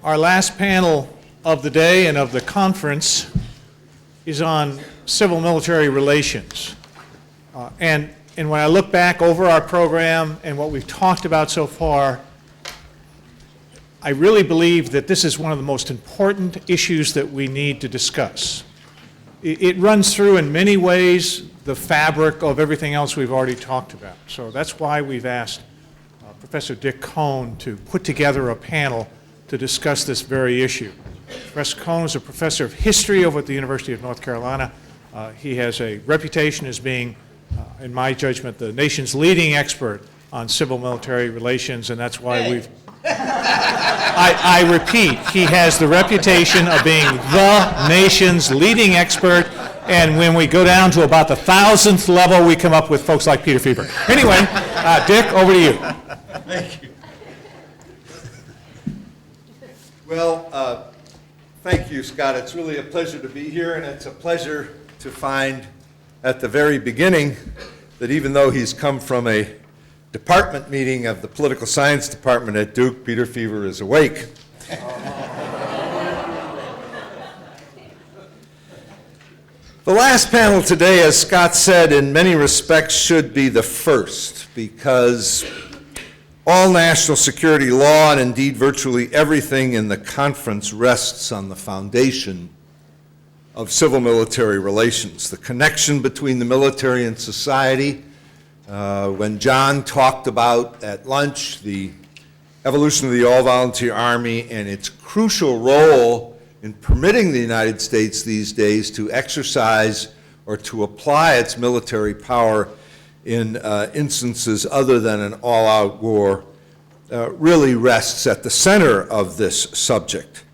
Our last panel of the day and of the conference is on civil-military relations. And when I look back over our program and what we've talked about so far, I really believe that this is one of the most important issues that we need to discuss. It runs through in many ways the fabric of everything else we've already talked about. So that's why we've asked Professor Dick Kohn to put together a panel to discuss this very issue. Professor Kohn is a professor of history over at the University of North Carolina. He has a reputation as being, in my judgment, the nation's leading expert on civil-military relations, and that's why we've... I repeat, he has the reputation of being the nation's leading expert, and when we go down to about the 1,000th level, we come up with folks like Peter Feaver. Anyway, Dick, over to you. Thank you. Well, thank you, Scott. It's really a pleasure to be here, and it's a pleasure to find at the very beginning that even though he's come from a department meeting of the political science department at Duke, Peter Feaver is awake. The last panel today, as Scott said, in many respects should be the first, because all national security law, and indeed virtually everything in the conference, rests on the foundation of civil-military relations, the connection between the military and society. When John talked about at lunch the evolution of the all-volunteer Army and its crucial role in permitting the United States these days to exercise or to apply its military power in instances other than an all-out war, really rests at the center of this subject.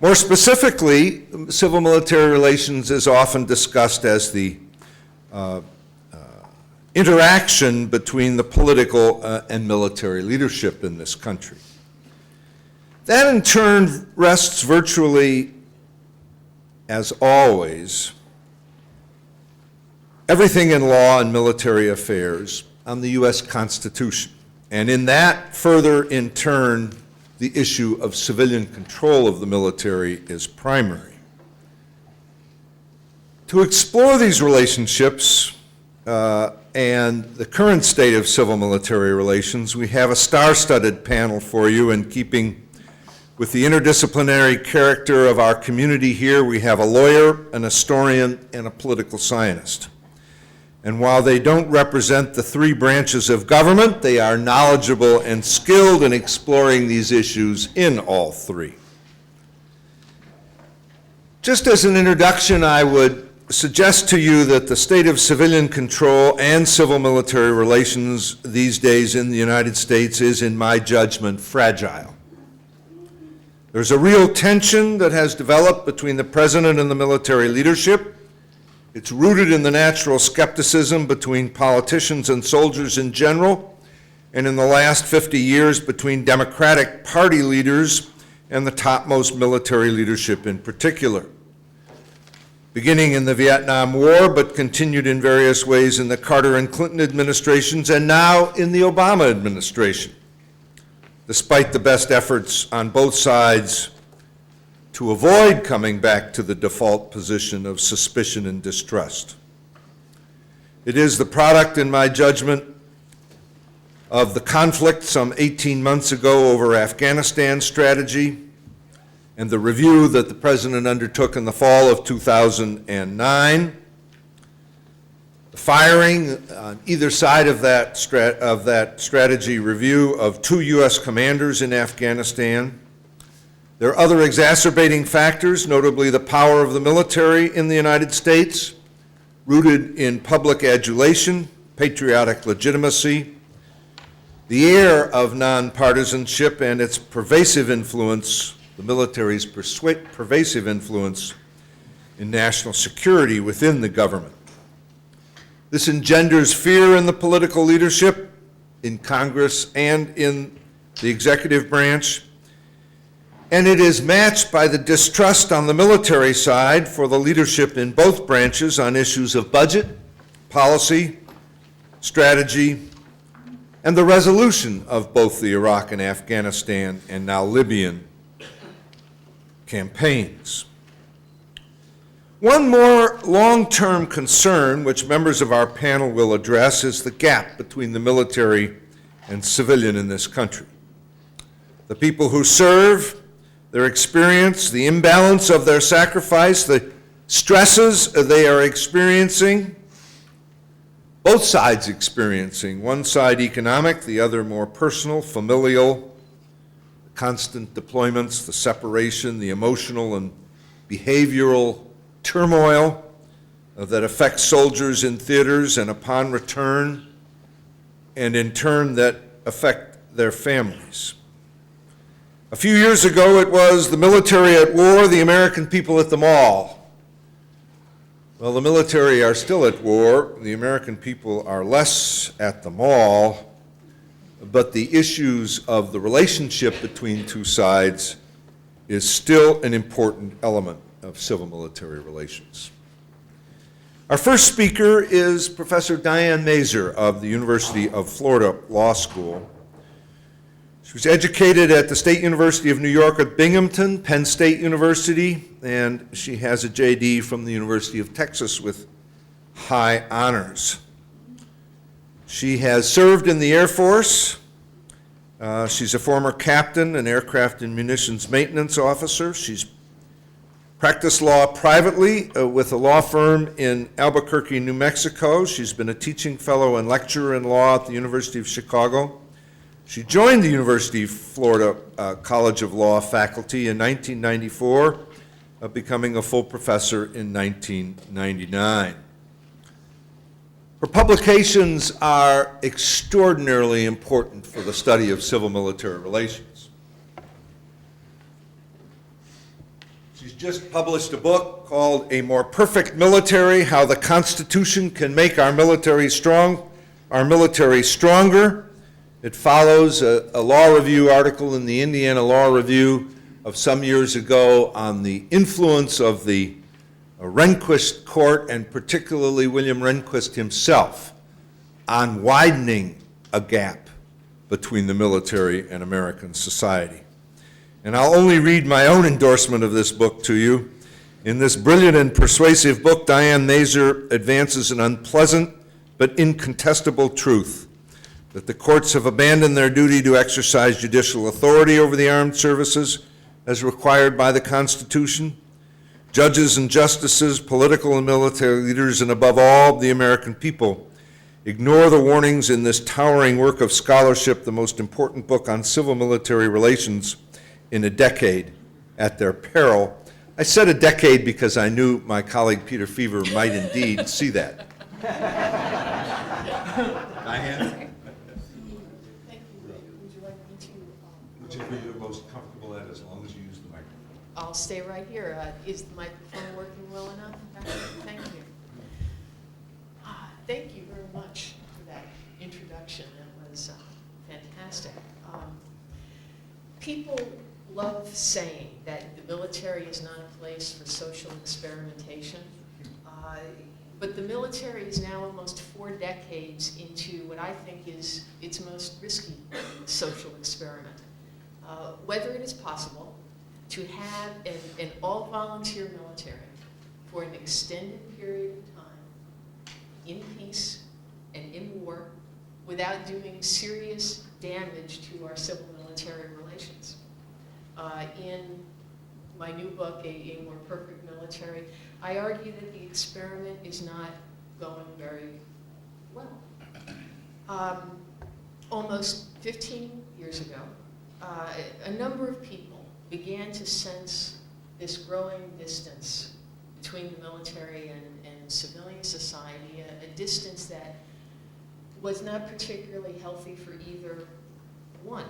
More specifically, civil-military relations is often discussed as the interaction between the political and military leadership in this country. That in turn rests virtually, as always, everything in law and military affairs on the U.S. Constitution. And in that, further in turn, the issue of civilian control of the military is primary. To explore these relationships and the current state of civil-military relations, we have a star-studded panel for you. In keeping with the interdisciplinary character of our community here, we have a lawyer, an historian, and a political scientist. And while they don't represent the three branches of government, they are knowledgeable and skilled in exploring these issues in all three. Just as an introduction, I would suggest to you that the state of civilian control and civil-military relations these days in the United States is, in my judgment, fragile. There's a real tension that has developed between the president and the military leadership. It's rooted in the natural skepticism between politicians and soldiers in general, and in the last 50 years between Democratic Party leaders and the topmost military leadership in particular. Beginning in the Vietnam War, but continued in various ways in the Carter and Clinton administrations, and now in the Obama administration, despite the best efforts on both sides to avoid coming back to the default position of suspicion and distrust. It is the product, in my judgment, of the conflict some 18 months ago over Afghanistan strategy and the review that the President undertook in the fall of 2009. The firing on either side of that strategy review of 2 U.S. commanders in Afghanistan. There are other exacerbating factors, notably the power of the military in the United States, rooted in public adulation, patriotic legitimacy, the air of nonpartisanship and its pervasive influence, the military's pervasive influence in national security within the government. This engenders fear in the political leadership, in Congress and in the executive branch, and it is matched by the distrust on the military side for the leadership in both branches on issues of budget, policy, strategy, and the resolution of both the Iraq and Afghanistan and now Libyan campaigns. One more long-term concern, which members of our panel will address, is the gap between the military and civilian in this country. The people who serve, their experience, the imbalance of their sacrifice, the stresses they are experiencing, both sides experiencing, one side economic, the other more personal, familial, constant deployments, the separation, the emotional and behavioral turmoil that affects soldiers in theaters and upon return, and in turn that affect their families. A few years ago it was the military at war, the American people at the mall. Well, the military are still at war, the American people are less at the mall, but the issues of the relationship between two sides is still an important element of civil-military relations. Our first speaker is Professor Diane Mazur of the University of Florida Law School. She was educated at the State University of New York at Binghamton, Penn State University, and she has a JD from the University of Texas with high honors. She has served in the Air Force. She's a former captain, an aircraft and munitions maintenance officer. She's practiced law privately with a law firm in Albuquerque, New Mexico. She's been a teaching fellow and lecturer in law at the University of Chicago. She joined the University of Florida College of Law faculty in 1994, becoming a full professor in 1999. Her publications are extraordinarily important for the study of civil-military relations. She's just published a book called A More Perfect Military: How the Constitution Can Make Our Military Strong, Our Military Stronger. It follows a law review article in the Indiana Law Review of some years ago on the influence of the Rehnquist court, and particularly William Rehnquist himself, on widening a gap between the military and American society. And I'll only read my own endorsement of this book to you. In this brilliant and persuasive book, Diane Mazur advances an unpleasant but incontestable truth: that the courts have abandoned their duty to exercise judicial authority over the armed services as required by the Constitution. Judges and justices, political and military leaders, and above all, the American people, ignore the warnings in this towering work of scholarship, the most important book on civil-military relations in a decade, at their peril. I said a decade because I knew my colleague Peter Feaver might indeed see that. Diane? Which is you're most comfortable at, as long as you use the microphone. I'll stay right here. Is the microphone working well enough? Thank you. Thank you very much for that introduction. That was fantastic. People love saying that the military is not a place for social experimentation, but the military is now almost 4 decades into what I think is its most risky social experiment. Whether it is possible to have an all-volunteer military for an extended period of time, in peace and in war, without doing serious damage to our civil-military relations. In my new book, A More Perfect Military, I argue that the experiment is not going very well. Almost 15 years ago, a number of people began to sense this growing distance between the military and civilian society, a distance that was not particularly healthy for either one.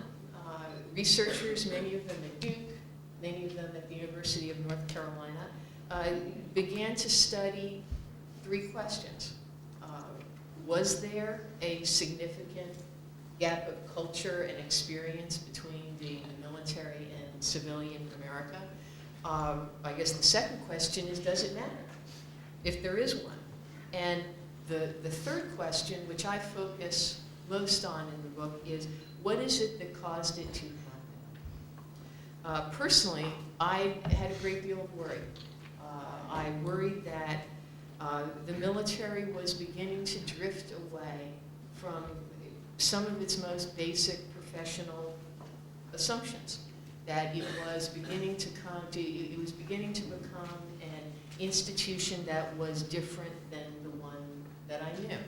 Researchers, many of them at Duke, many of them at the University of North Carolina, began to study 3 questions. Was there a significant gap of culture and experience between the military and civilian America? I guess the second question is, does it matter if there is one? And the third question, which I focus most on in the book, is what is it that caused it to Personally, I had a great deal of worry. I worried that the military was beginning to drift away from some of its most basic professional assumptions. That it was beginning to become an institution that was different than the one that I knew.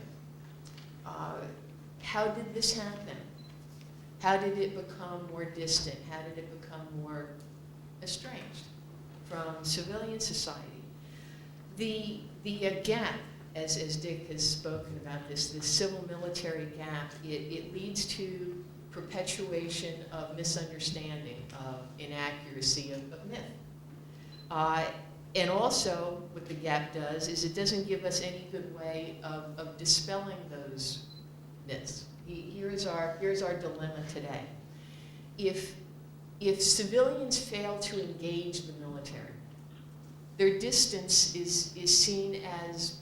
How did this happen? How did it become more distant? How did it become more estranged from civilian society? The gap, as Dick has spoken about this civil-military gap, it leads to perpetuation of misunderstanding, of inaccuracy, of myth. And also, what the gap does is it doesn't give us any good way of dispelling those myths. Here's our dilemma today. If civilians fail to engage the military, their distance is seen as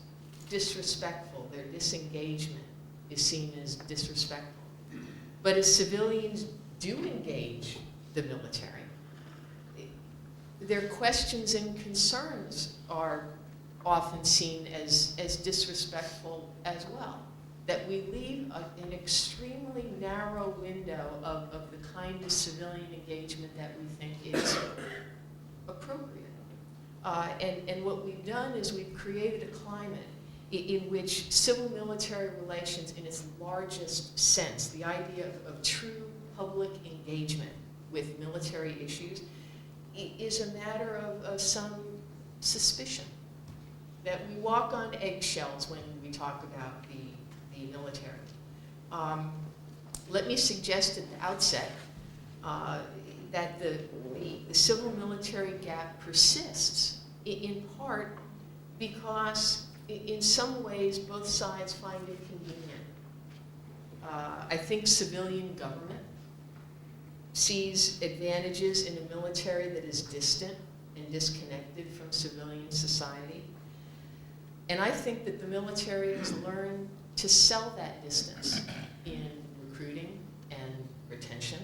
disrespectful. Their disengagement is seen as disrespectful. But as civilians do engage the military, their questions and concerns are often seen as disrespectful as well. That we leave an extremely narrow window of the kind of civilian engagement that we think is appropriate. And what we've done is we've created a climate in which civil-military relations in its largest sense, the idea of true public engagement with military issues, is a matter of some suspicion. That we walk on eggshells when we talk about the military. Let me suggest at the outset that the civil-military gap persists in part because in some ways both sides find it convenient. I think civilian government sees advantages in a military that is distant and disconnected from civilian society. And I think that the military has learned to sell that distance in recruiting and retention.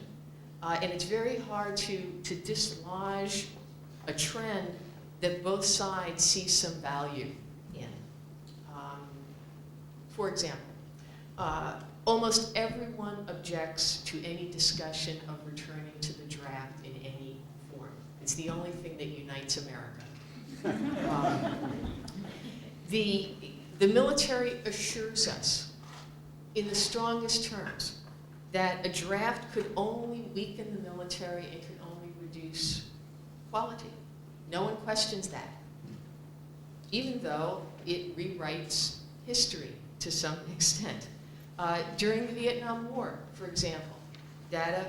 And it's very hard to dislodge a trend that both sides see some value in. For example, almost everyone objects to any discussion of returning to the draft in any form. It's the only thing that unites America. The military assures us in the strongest terms that a draft could only weaken the military and could only reduce quality. No one questions that, even though it rewrites history to some extent. During the Vietnam War, for example, data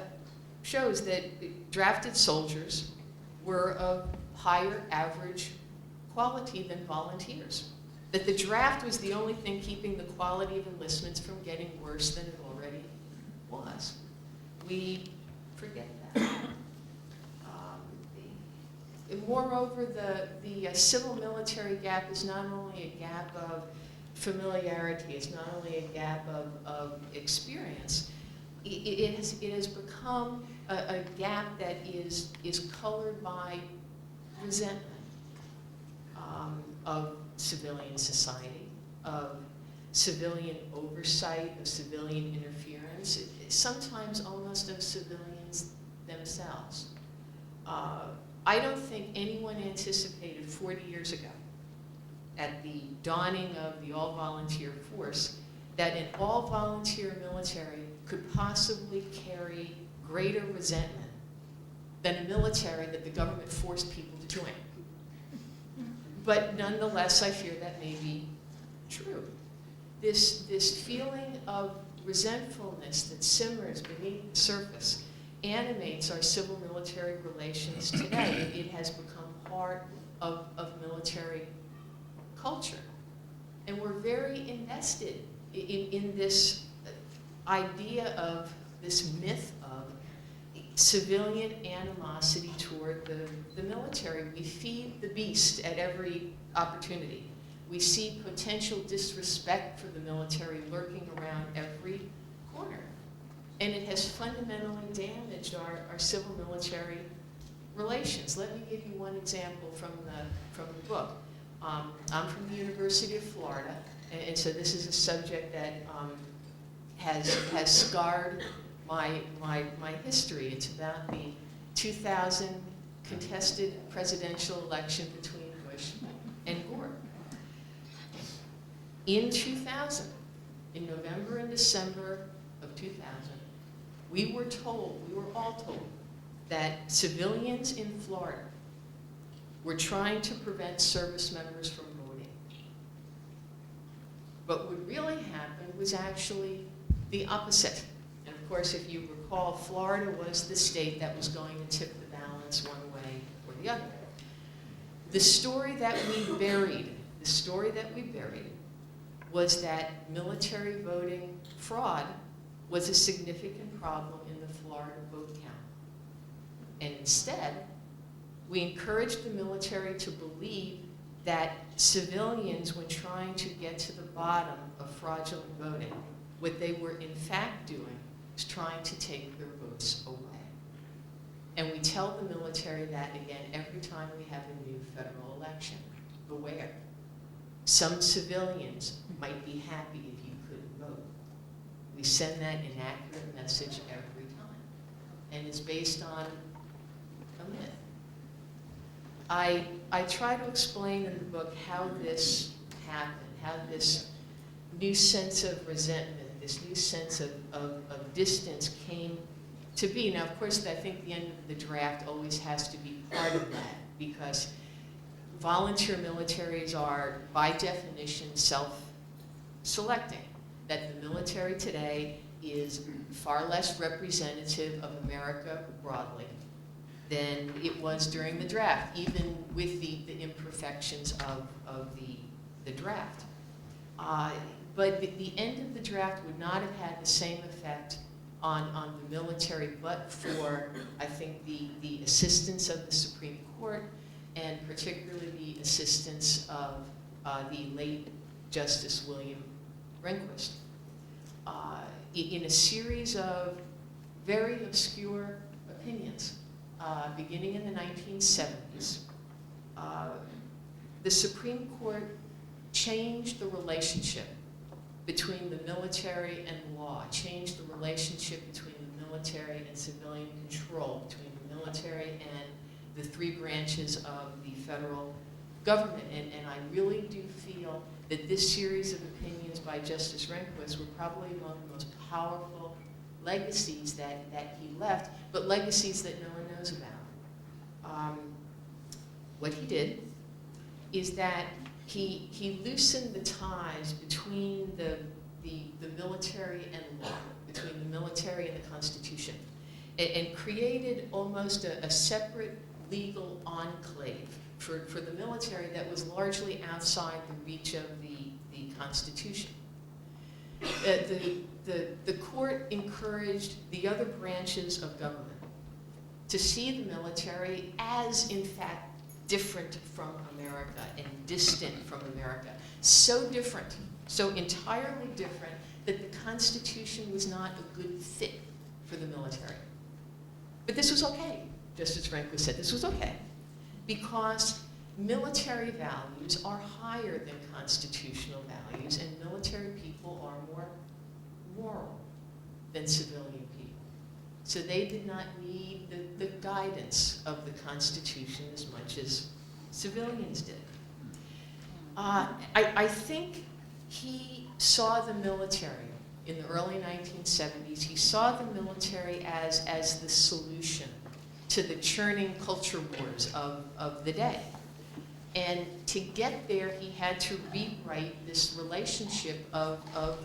shows that drafted soldiers were of higher average quality than volunteers. That the draft was the only thing keeping the quality of enlistments from getting worse than it already was. We forget that. Moreover, the civil-military gap is not only a gap of familiarity, it's not only a gap of experience, it has become a gap that is colored by resentment of civilian society, of civilian oversight, of civilian interference, sometimes almost of civilians themselves. I don't think anyone anticipated 40 years ago, at the dawning of the all-volunteer force, that an all-volunteer military could possibly carry greater resentment than a military that the government forced people to join. But nonetheless, I fear that may be true. This feeling of resentfulness that simmers beneath the surface animates our civil-military relations today. It has become part of military culture. And we're very invested in this idea of this myth of civilian animosity toward the military. We feed the beast at every opportunity. We see potential disrespect for the military lurking around every corner. And it has fundamentally damaged our civil-military relations. Let me give you one example from the book. I'm from the University of Florida, and so this is a subject that has scarred my history. It's about the 2000 contested presidential election between Bush and Gore. In 2000, in November and December of 2000, we were all told, that civilians in Florida were trying to prevent service members from voting. But what really happened was actually the opposite. And of course, if you recall, Florida was the state that was going to tip the balance one way or the other. The story that we buried was that military voting fraud was a significant problem in the Florida vote count. And instead, we encouraged the military to believe that civilians, when trying to get to the bottom of fraudulent voting, what they were in fact doing was trying to take their votes away. And we tell the military that again every time we have a new federal election. Beware. Some civilians might be happy if you couldn't vote. We send that inaccurate message every time. And it's based on a myth. I try to explain in the book how this happened, how this new sense of resentment, this new sense of distance came to be. Now, of course, I think the end of the draft always has to be part of that, because volunteer militaries are, by definition, self-selecting. That the military today is far less representative of America broadly than it was during the draft, even with the imperfections of the draft. But the end of the draft would not have had the same effect on the military, but for, I think, the assistance of the Supreme Court, and particularly the assistance of the late Justice William Rehnquist. In a series of very obscure opinions, beginning in the 1970s, the Supreme Court changed the relationship between the military and law, changed the relationship between the military and civilian control, between the military and the three branches of the federal government. And I really do feel that this series of opinions by Justice Rehnquist were probably among the most powerful legacies that he left, but legacies that no one knows about. What he did is that he loosened the ties between the military and law, between the military and the Constitution, and created almost a separate legal enclave for the military that was largely outside the reach of the Constitution. The court encouraged the other branches of government to see the military as, in fact, different from America and distant from America. So different, so entirely different, that the Constitution was not a good fit for the military. But this was okay. Justice Rehnquist said this was okay, because military values are higher than constitutional values, and military people are more moral than civilian people. So they did not need the guidance of the Constitution as much as civilians did. I think he saw the military in the early 1970s, he saw the military as the solution to the churning culture wars of the day. And to get there, he had to rewrite this relationship of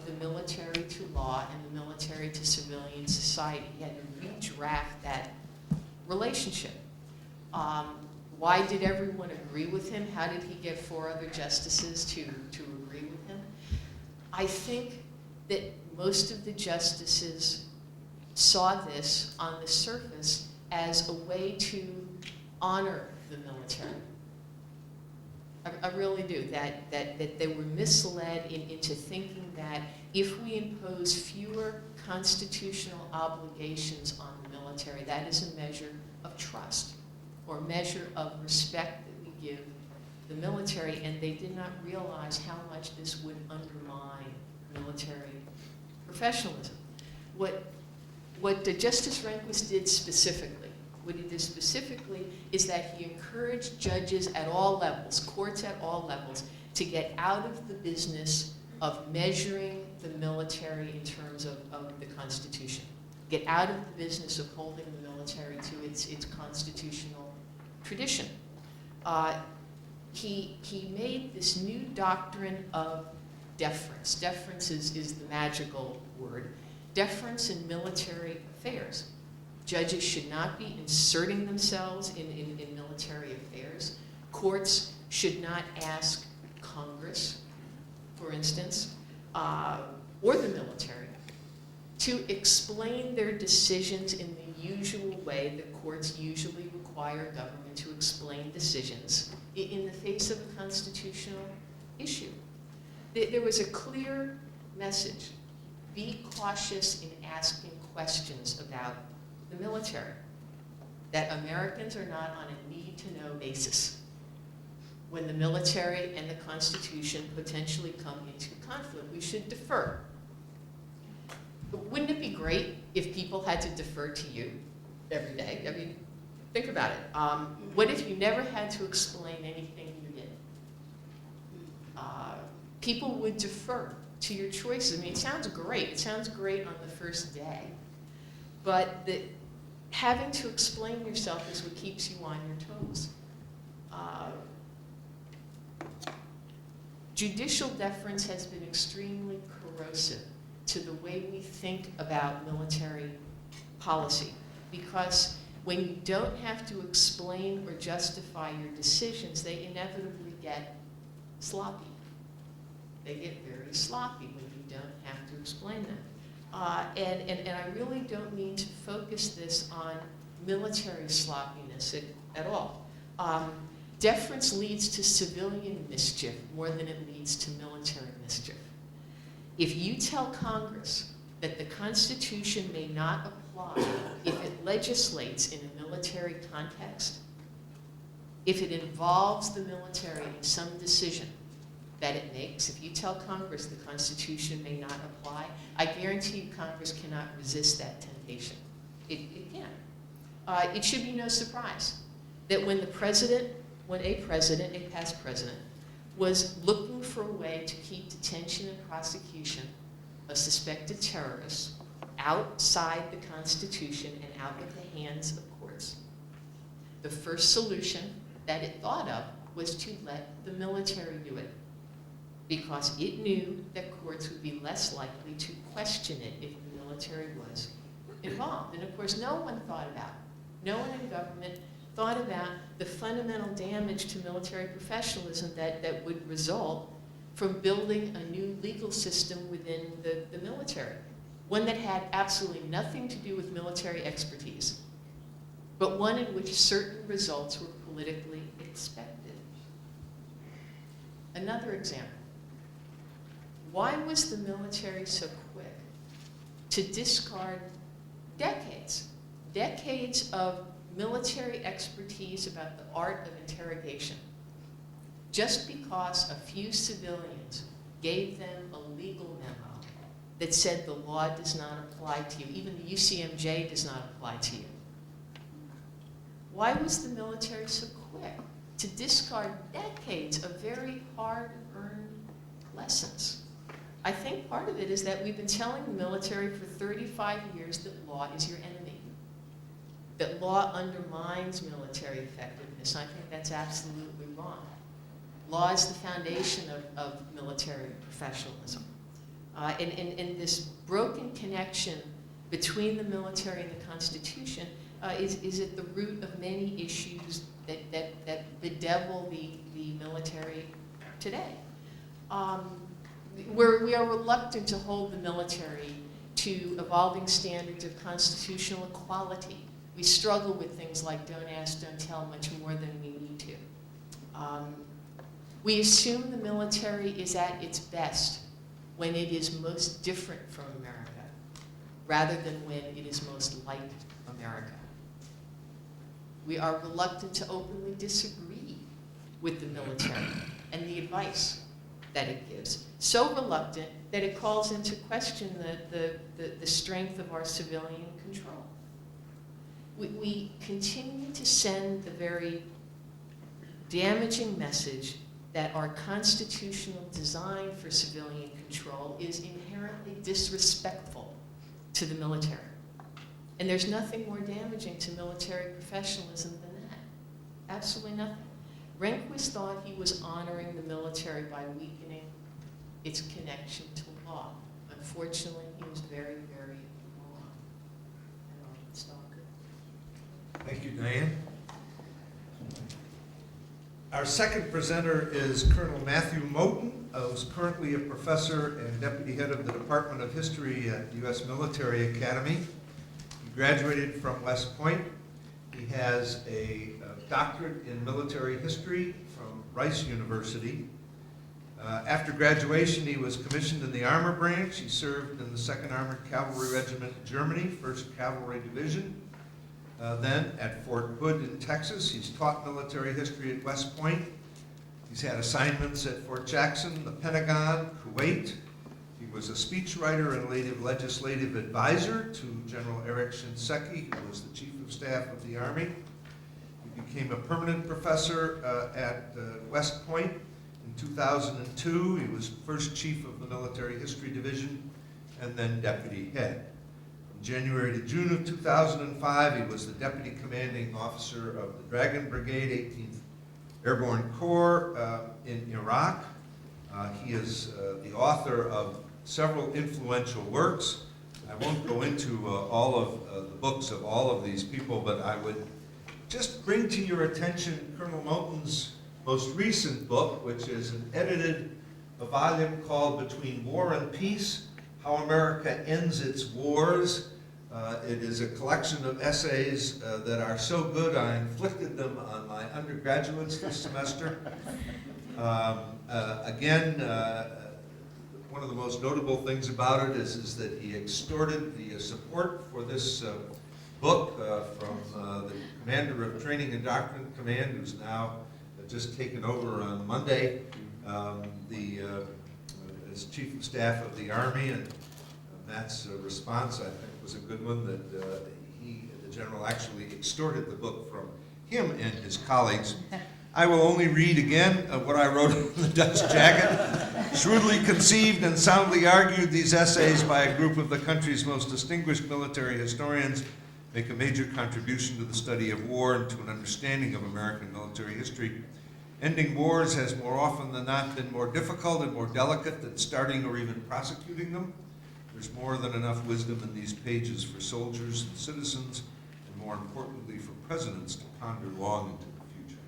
the military to law and the military to civilian society. He had to redraft that relationship. Why did everyone agree with him? How did he get 4 other justices to agree with him? I think that most of the justices saw this on the surface as a way to honor the military. I really do, that they were misled into thinking that if we impose fewer constitutional obligations on the military, that is a measure of trust, or measure of respect that we give the military, and they did not realize how much this would undermine military professionalism. What Justice Rehnquist did specifically, what he did specifically is that he encouraged judges at all levels, courts at all levels, to get out of the business of measuring the military in terms of the Constitution. Get out of the business of holding the military to its constitutional tradition. He made this new doctrine of deference. Deference is the magical word. Deference in military affairs. Judges should not be inserting themselves in military affairs. Courts should not ask Congress, for instance, or the military, to explain their decisions in the usual way that courts usually require government to explain decisions in the face of a constitutional issue. There was a clear message: be cautious in asking questions about the military, that Americans are not on a need-to-know basis when the military and the Constitution potentially come into conflict. We should defer. But wouldn't it be great if people had to defer to you every day? I mean, think about it. What if you never had to explain anything you did? People would defer to your choices. I mean, it sounds great. It sounds great on the first day. But having to explain yourself is what keeps you on your toes. Judicial deference has been extremely corrosive to the way we think about military policy, because when you don't have to explain or justify your decisions, they inevitably get sloppy. They get very sloppy when you don't have to explain them. And I really don't mean to focus this on military sloppiness at all. Deference leads to civilian mischief more than it leads to military mischief. If you tell Congress that the Constitution may not apply if it legislates in a military context, if it involves the military in some decision that it makes, if you tell Congress the Constitution may not apply, I guarantee you Congress cannot resist that temptation. It can't. It should be no surprise that when a past president, was looking for a way to keep detention and prosecution of suspected terrorists outside the Constitution and out of the hands of courts, the first solution that it thought of was to let the military do it, because it knew that courts would be less likely to question it if the military was involved. And of course, no one in government thought about the fundamental damage to military professionalism that would result from building a new legal system within the military, one that had absolutely nothing to do with military expertise, but one in which certain results were politically expected. Another example. Why was the military so quick to discard decades of military expertise about the art of interrogation, just because a few civilians gave them a legal memo that said the law does not apply to you, even the UCMJ does not apply to you? Why was the military so quick to discard decades of very hard-earned lessons? I think part of it is that we've been telling the military for 35 years that law is your enemy, that law undermines military effectiveness. I think that's absolutely wrong. Law is the foundation of military professionalism. And this broken connection between the military and the Constitution is at the root of many issues that bedevil the military today. We are reluctant to hold the military to evolving standards of constitutional equality. We struggle with things like don't ask, don't tell much more than we need to. We assume the military is at its best when it is most different from America, rather than when it is most like America. We are reluctant to openly disagree with the military and the advice that it gives. So reluctant that it calls into question the strength of our civilian control. We continue to send the very damaging message that our constitutional design for civilian control is inherently disrespectful to the military. And there's nothing more damaging to military professionalism than that. Absolutely nothing. Rehnquist thought he was honoring the military by weakening its connection to law. Unfortunately, he was very, very wrong. And I'll stop it. Thank you, Diane. Our second presenter is Colonel Matthew Moten, who's currently a professor and deputy head of the Department of History at U.S. Military Academy. He graduated from West Point. He has a doctorate in military history from Rice University. After graduation, he was commissioned in the Armor Branch. He served in the 2nd Armored Cavalry Regiment, Germany, 1st Cavalry Division. Then at Fort Hood in Texas, he's taught military history at West Point. He's had assignments at Fort Jackson, the Pentagon, Kuwait. He was a speechwriter and legislative advisor to General Eric Shinseki, who was the Chief of Staff of the Army. He became a permanent professor at West Point in 2002. He was first chief of the Military History Division and then deputy head. From January to June of 2005, he was the deputy commanding officer of the Dragon Brigade, 18th Airborne Corps in Iraq. He is the author of several influential works. I won't go into all of the books of all of these people, but I would just bring to your attention Colonel Moten's most recent book, which is a volume called Between War and Peace, How America Ends Its Wars. It is a collection of essays that are so good I inflicted them on my undergraduates this semester. Again, one of the most notable things about it is that he extorted the support for this book from the Commander of Training and Doctrine Command, who's now just taken over on Monday, as Chief of Staff of the Army, and Matt's response, I think, was a good one, that the General actually extorted the book from him and his colleagues. I will only read again what I wrote in the dust jacket. Shrewdly conceived and soundly argued, these essays by a group of the country's most distinguished military historians make a major contribution to the study of war and to an understanding of American military history. Ending wars has more often than not been more difficult and more delicate than starting or even prosecuting them. There's more than enough wisdom in these pages for soldiers and citizens, and more importantly for presidents to ponder long into the future.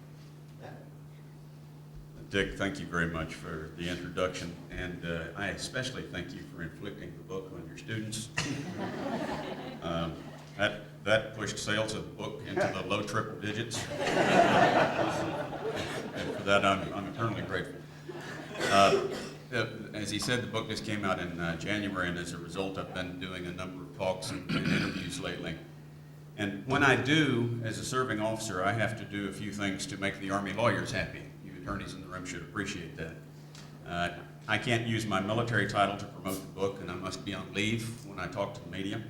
Dick, thank you very much for the introduction, and I especially thank you for inflicting the book on your students. That pushed sales of the book into the low triple digits, and for that I'm eternally grateful. As he said, the book just came out in January, and as a result I've been doing a number of talks and interviews lately. And when I do, as a serving officer, I have to do a few things to make the Army lawyers happy. You attorneys in the room should appreciate that. I can't use my military title to promote the book, and I must be on leave when I talk to the media.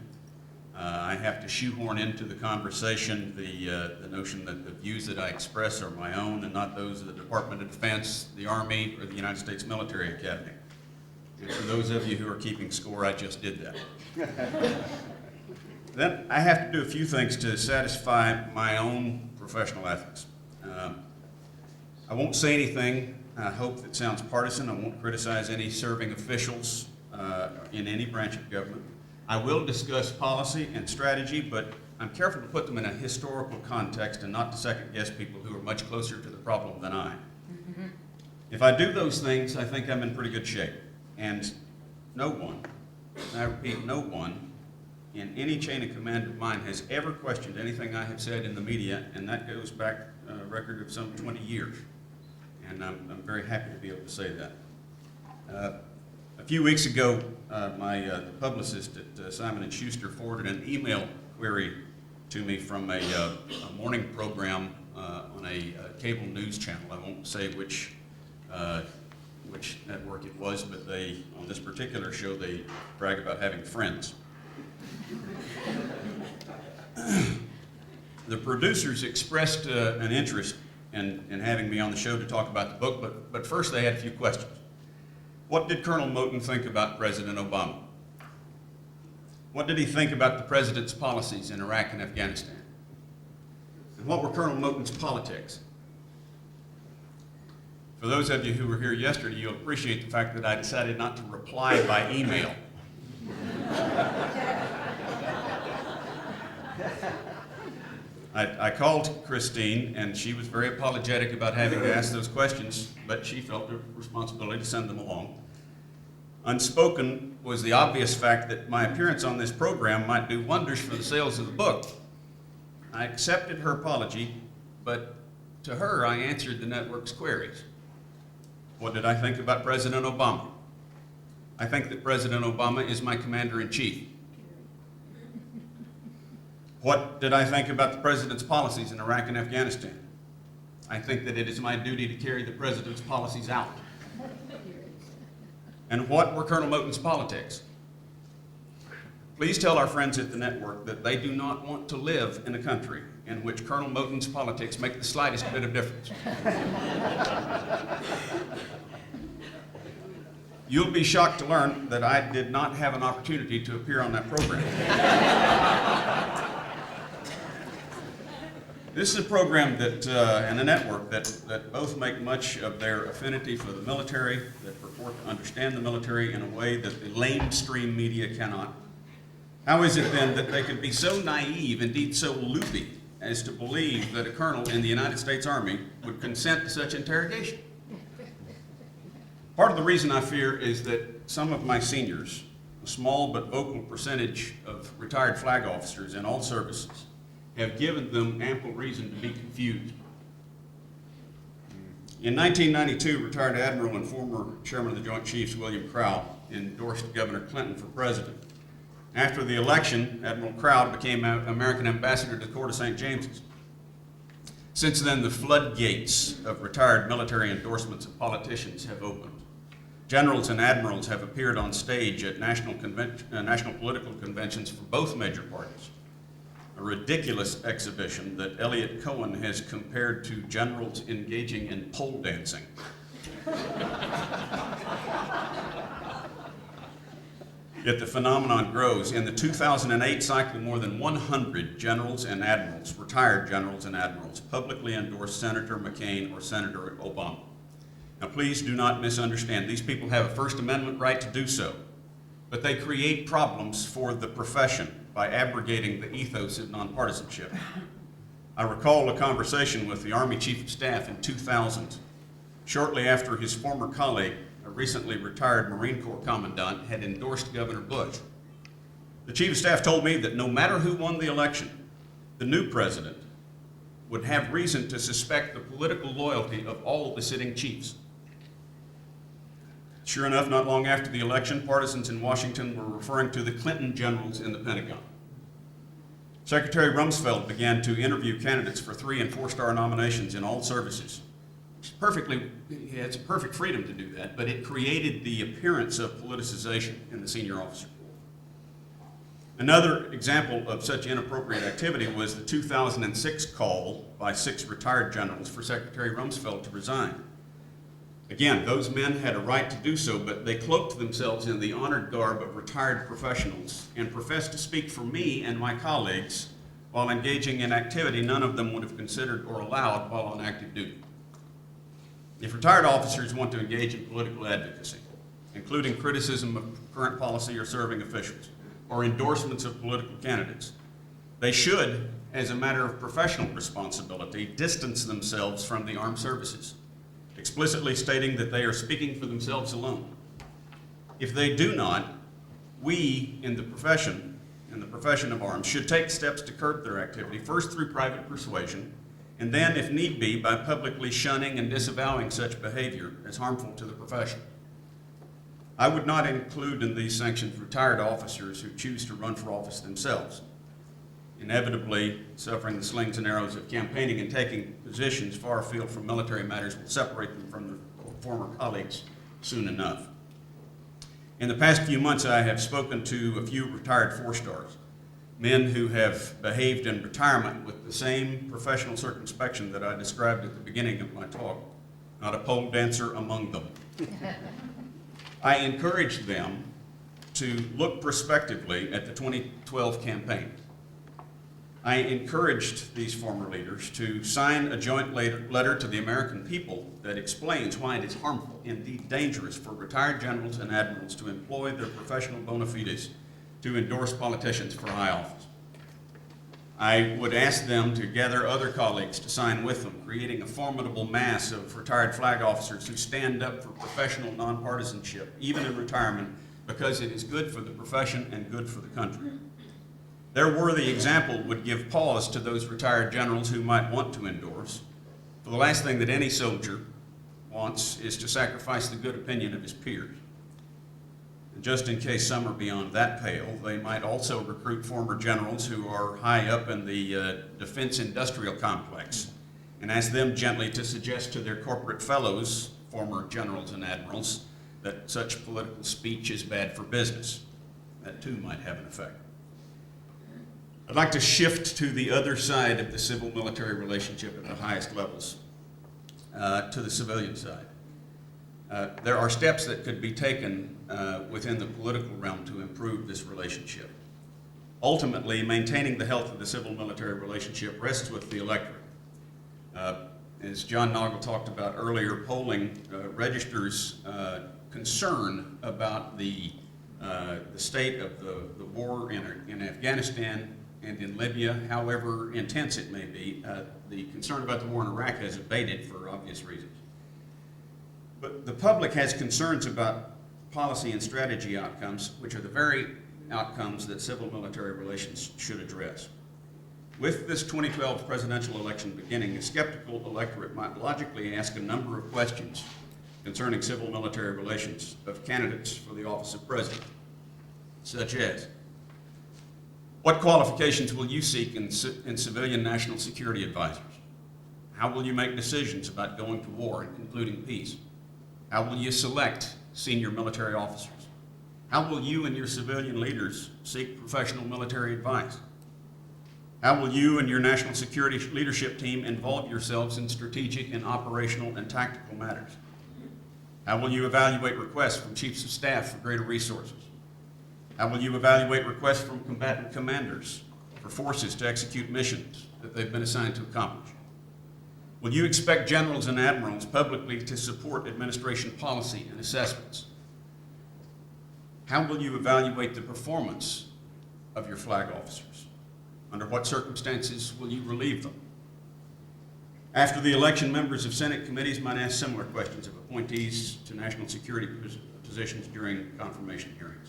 I have to shoehorn into the conversation the notion that the views that I express are my own and not those of the Department of Defense, the Army, or the United States Military Academy. And for those of you who are keeping score, I just did that. Then I have to do a few things to satisfy my own professional ethics. I won't say anything, I hope, that sounds partisan. I won't criticize any serving officials in any branch of government. I will discuss policy and strategy, but I'm careful to put them in a historical context and not to second guess people who are much closer to the problem than I. Mm-hmm. If I do those things, I think I'm in pretty good shape. And no one, and I repeat, no one in any chain of command of mine has ever questioned anything I have said in the media, and that goes back a record of some 20 years. And I'm very happy to be able to say that. A few weeks ago, the publicist at Simon & Schuster forwarded an email query to me from a morning program on a cable news channel. I won't say which network it was, but they, on this particular show, they brag about having friends. The producers expressed an interest in having me on the show to talk about the book, but first they had a few questions. What did Colonel Moten think about President Obama? What did he think about the president's policies in Iraq and Afghanistan? And what were Colonel Moten's politics? For those of you who were here yesterday, you'll appreciate the fact that I decided not to reply by email. I called Christine, and she was very apologetic about having to ask those questions, but she felt the responsibility to send them along. Unspoken was the obvious fact that my appearance on this program might do wonders for the sales of the book. I accepted her apology, but to her I answered the network's queries. What did I think about President Obama? I think that President Obama is my commander-in-chief. What did I think about the president's policies in Iraq and Afghanistan? I think that it is my duty to carry the president's policies out. And what were Colonel Moten's politics? Please tell our friends at the network that they do not want to live in a country in which Colonel Moten's politics make the slightest bit of difference. You'll be shocked to learn that I did not have an opportunity to appear on that program. This is a program that, and a network that both make much of their affinity for the military, that purport to understand the military in a way that the lamestream media cannot. How is it then that they could be so naive, indeed so loopy, as to believe that a colonel in the United States Army would consent to such interrogation? Part of the reason I fear is that some of my seniors, a small but vocal percentage of retired flag officers in all services, have given them ample reason to be confused. In 1992, retired Admiral and former Chairman of the Joint Chiefs, William Crowd, endorsed Governor Clinton for president. After the election, Admiral Crowd became American ambassador to the Court of St. James's. Since then, the floodgates of retired military endorsements of politicians have opened. Generals and admirals have appeared on stage at national political conventions for both major parties. A ridiculous exhibition that Kohn has compared to generals engaging in pole dancing. Yet the phenomenon grows. In the 2008 cycle, more than 100 generals and admirals, retired generals and admirals, publicly endorsed Senator McCain or Senator Obama. Now please do not misunderstand. These people have a First Amendment right to do so, but they create problems for the profession by abrogating the ethos of nonpartisanship. I recall a conversation with the Army Chief of Staff in 2000, shortly after his former colleague, a recently retired Marine Corps commandant, had endorsed Governor Bush. The Chief of Staff told me that no matter who won the election, the new president would have reason to suspect the political loyalty of all the sitting chiefs. Sure enough, not long after the election, partisans in Washington were referring to the Clinton generals in the Pentagon. Secretary Rumsfeld began to interview candidates for 3- and 4-star nominations in all services. He had perfect freedom to do that, but it created the appearance of politicization in the senior officer corps. Another example of such inappropriate activity was the 2006 call by 6 retired generals for Secretary Rumsfeld to resign. Again, those men had a right to do so, but they cloaked themselves in the honored garb of retired professionals and professed to speak for me and my colleagues while engaging in activity none of them would have considered or allowed while on active duty. If retired officers want to engage in political advocacy, including criticism of current policy or serving officials, or endorsements of political candidates, they should, as a matter of professional responsibility, distance themselves from the armed services, explicitly stating that they are speaking for themselves alone. If they do not, we in the profession of arms, should take steps to curb their activity, first through private persuasion, and then, if need be, by publicly shunning and disavowing such behavior as harmful to the profession. I would not include in these sanctions retired officers who choose to run for office themselves. Inevitably, suffering the slings and arrows of campaigning and taking positions far afield from military matters will separate them from their former colleagues soon enough. In the past few months, I have spoken to a few retired four-stars, men who have behaved in retirement with the same professional circumspection that I described at the beginning of my talk, not a pole dancer among them. I encourage them to look prospectively at the 2012 campaign. I encouraged these former leaders to sign a joint letter to the American people that explains why it is harmful, indeed dangerous, for retired generals and admirals to employ their professional bona fides to endorse politicians for high office. I would ask them to gather other colleagues to sign with them, creating a formidable mass of retired flag officers who stand up for professional nonpartisanship, even in retirement, because it is good for the profession and good for the country. Their worthy example would give pause to those retired generals who might want to endorse, for the last thing that any soldier wants is to sacrifice the good opinion of his peers. And just in case some are beyond that pale, they might also recruit former generals who are high up in the defense industrial complex and ask them gently to suggest to their corporate fellows, former generals and admirals, that such political speech is bad for business. That too might have an effect. I'd like to shift to the other side of the civil-military relationship at the highest levels, to the civilian side. There are steps that could be taken within the political realm to improve this relationship. Ultimately, maintaining the health of the civil-military relationship rests with the electorate. As John Noggle talked about earlier, polling registers concern about the state of the war in Afghanistan and in Libya, however intense it may be. The concern about the war in Iraq has abated for obvious reasons. But the public has concerns about policy and strategy outcomes, which are the very outcomes that civil-military relations should address. With this 2012 presidential election beginning, a skeptical electorate might logically ask a number of questions concerning civil-military relations of candidates for the office of president, such as, what qualifications will you seek in civilian national security advisors? How will you make decisions about going to war and concluding peace? How will you select senior military officers? How will you and your civilian leaders seek professional military advice? How will you and your national security leadership team involve yourselves in strategic and operational and tactical matters? How will you evaluate requests from chiefs of staff for greater resources? How will you evaluate requests from combatant commanders for forces to execute missions that they've been assigned to accomplish? Will you expect generals and admirals publicly to support administration policy and assessments? How will you evaluate the performance of your flag officers? Under what circumstances will you relieve them? After the election, members of Senate committees might ask similar questions of appointees to national security positions during confirmation hearings.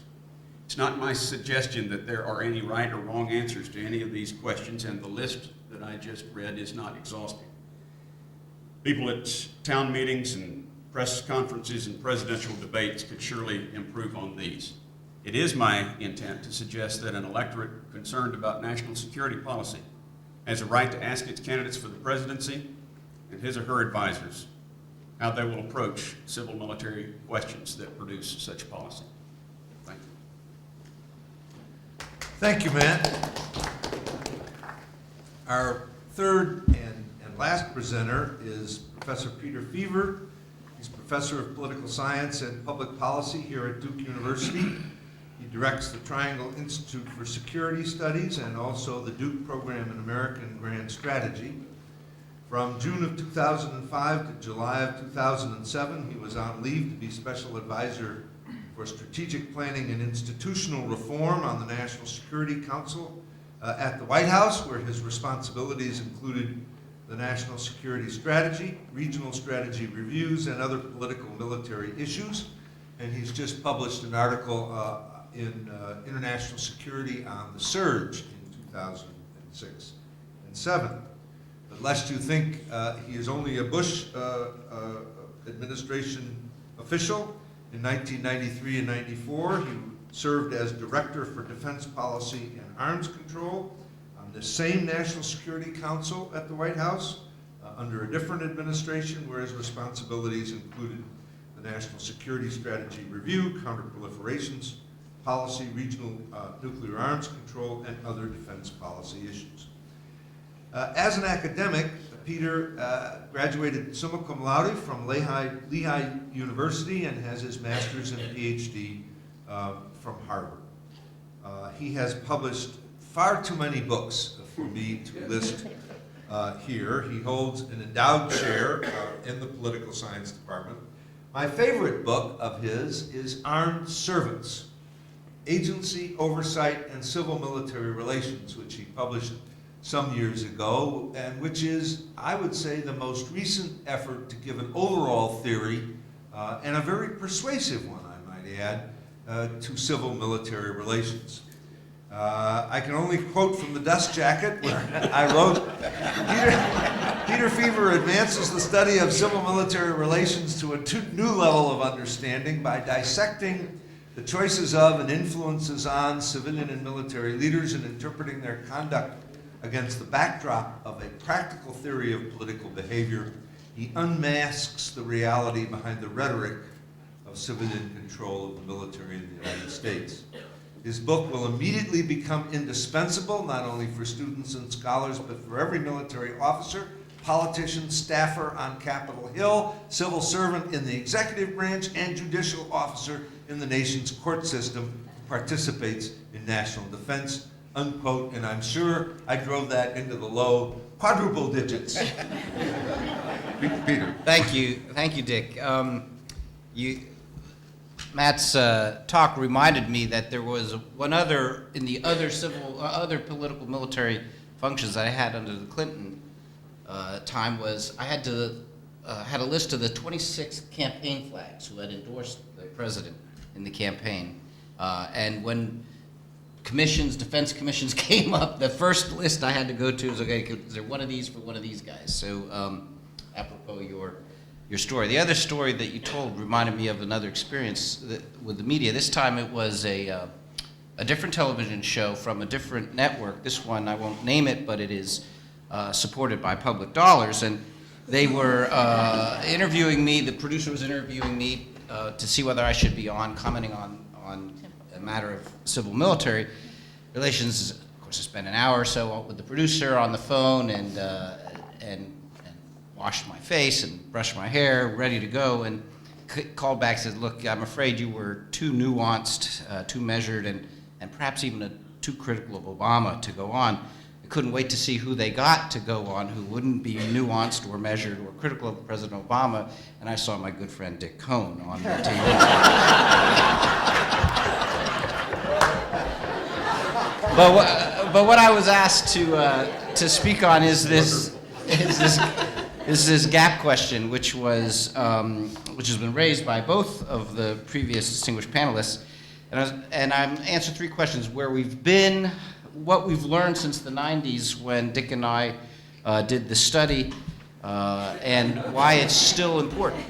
It's not my suggestion that there are any right or wrong answers to any of these questions, and the list that I just read is not exhaustive. People at town meetings and press conferences and presidential debates could surely improve on these. It is my intent to suggest that an electorate concerned about national security policy has a right to ask its candidates for the presidency and his or her advisors how they will approach civil-military questions that produce such policy. Thank you. Thank you, Matt. Our third and last presenter is Professor Peter Feaver. He's Professor of Political Science and Public Policy here at Duke University. He directs the Triangle Institute for Security Studies and also the Duke Program in American Grand Strategy. From June of 2005 to July of 2007, he was on leave to be Special Advisor for Strategic Planning and Institutional Reform on the National Security Council at the White House, where his responsibilities included the national security strategy, regional strategy reviews, and other political military issues. And he's just published an article in International Security on the Surge in 2006 and 2007. But lest you think he is only a Bush administration official, in 1993 and 94, he served as Director for Defense Policy and Arms Control on the same National Security Council at the White House under a different administration, where his responsibilities included the National Security Strategy Review, counterproliferations policy, regional nuclear arms control, and other defense policy issues. As an academic, Peter graduated summa cum laude from Lehigh University and has his master's and PhD from Harvard. He has published far too many books for me to list here. He holds an endowed chair in the political science department. My favorite book of his is Armed Servants, Agency, Oversight, and Civil Military Relations, which he published some years ago, and which is, I would say, the most recent effort to give an overall theory, and a very persuasive one, I might add, to civil military relations. I can only quote from the dust jacket where I wrote, Peter Feaver advances the study of civil military relations to a new level of understanding by dissecting the choices of and influences on civilian and military leaders and interpreting their conduct against the backdrop of a practical theory of political behavior. He unmasks the reality behind the rhetoric of civilian control of the military in the United States. His book will immediately become indispensable, not only for students and scholars, but for every military officer, politician, staffer on Capitol Hill, civil servant in the executive branch, and judicial officer in the nation's court system who participates in national defense, unquote, and I'm sure I drove that into the low quadruple digits. Peter. Thank you, Dick. Matt's talk reminded me that there was one other, in the other political military functions that I had under the Clinton time, was I had a list of the 26 campaign flags who had endorsed the president in the campaign. And when defense commissions came up, the first list I had to go to was, okay, is there one of these for one of these guys? So apropos your story. The other story that you told reminded me of another experience with the media. This time it was a different television show from a different network. This one, I won't name it, but it is supported by public dollars. And they were interviewing me, the producer was interviewing me to see whether I should be on, commenting on a matter of civil military relations. Of course, I spent an hour or so with the producer on the phone and washed my face and brushed my hair, ready to go, and called back and said, look, I'm afraid you were too nuanced, too measured, and perhaps even too critical of Obama to go on. I couldn't wait to see who they got to go on who wouldn't be nuanced or measured or critical of President Obama, and I saw my good friend Dick Kohn on the TV. But what I was asked to speak on is this gap question, which has been raised by both of the previous distinguished panelists, and I'm answering three questions: where we've been, what we've learned since the 90s when Dick and I did the study, and why it's still important.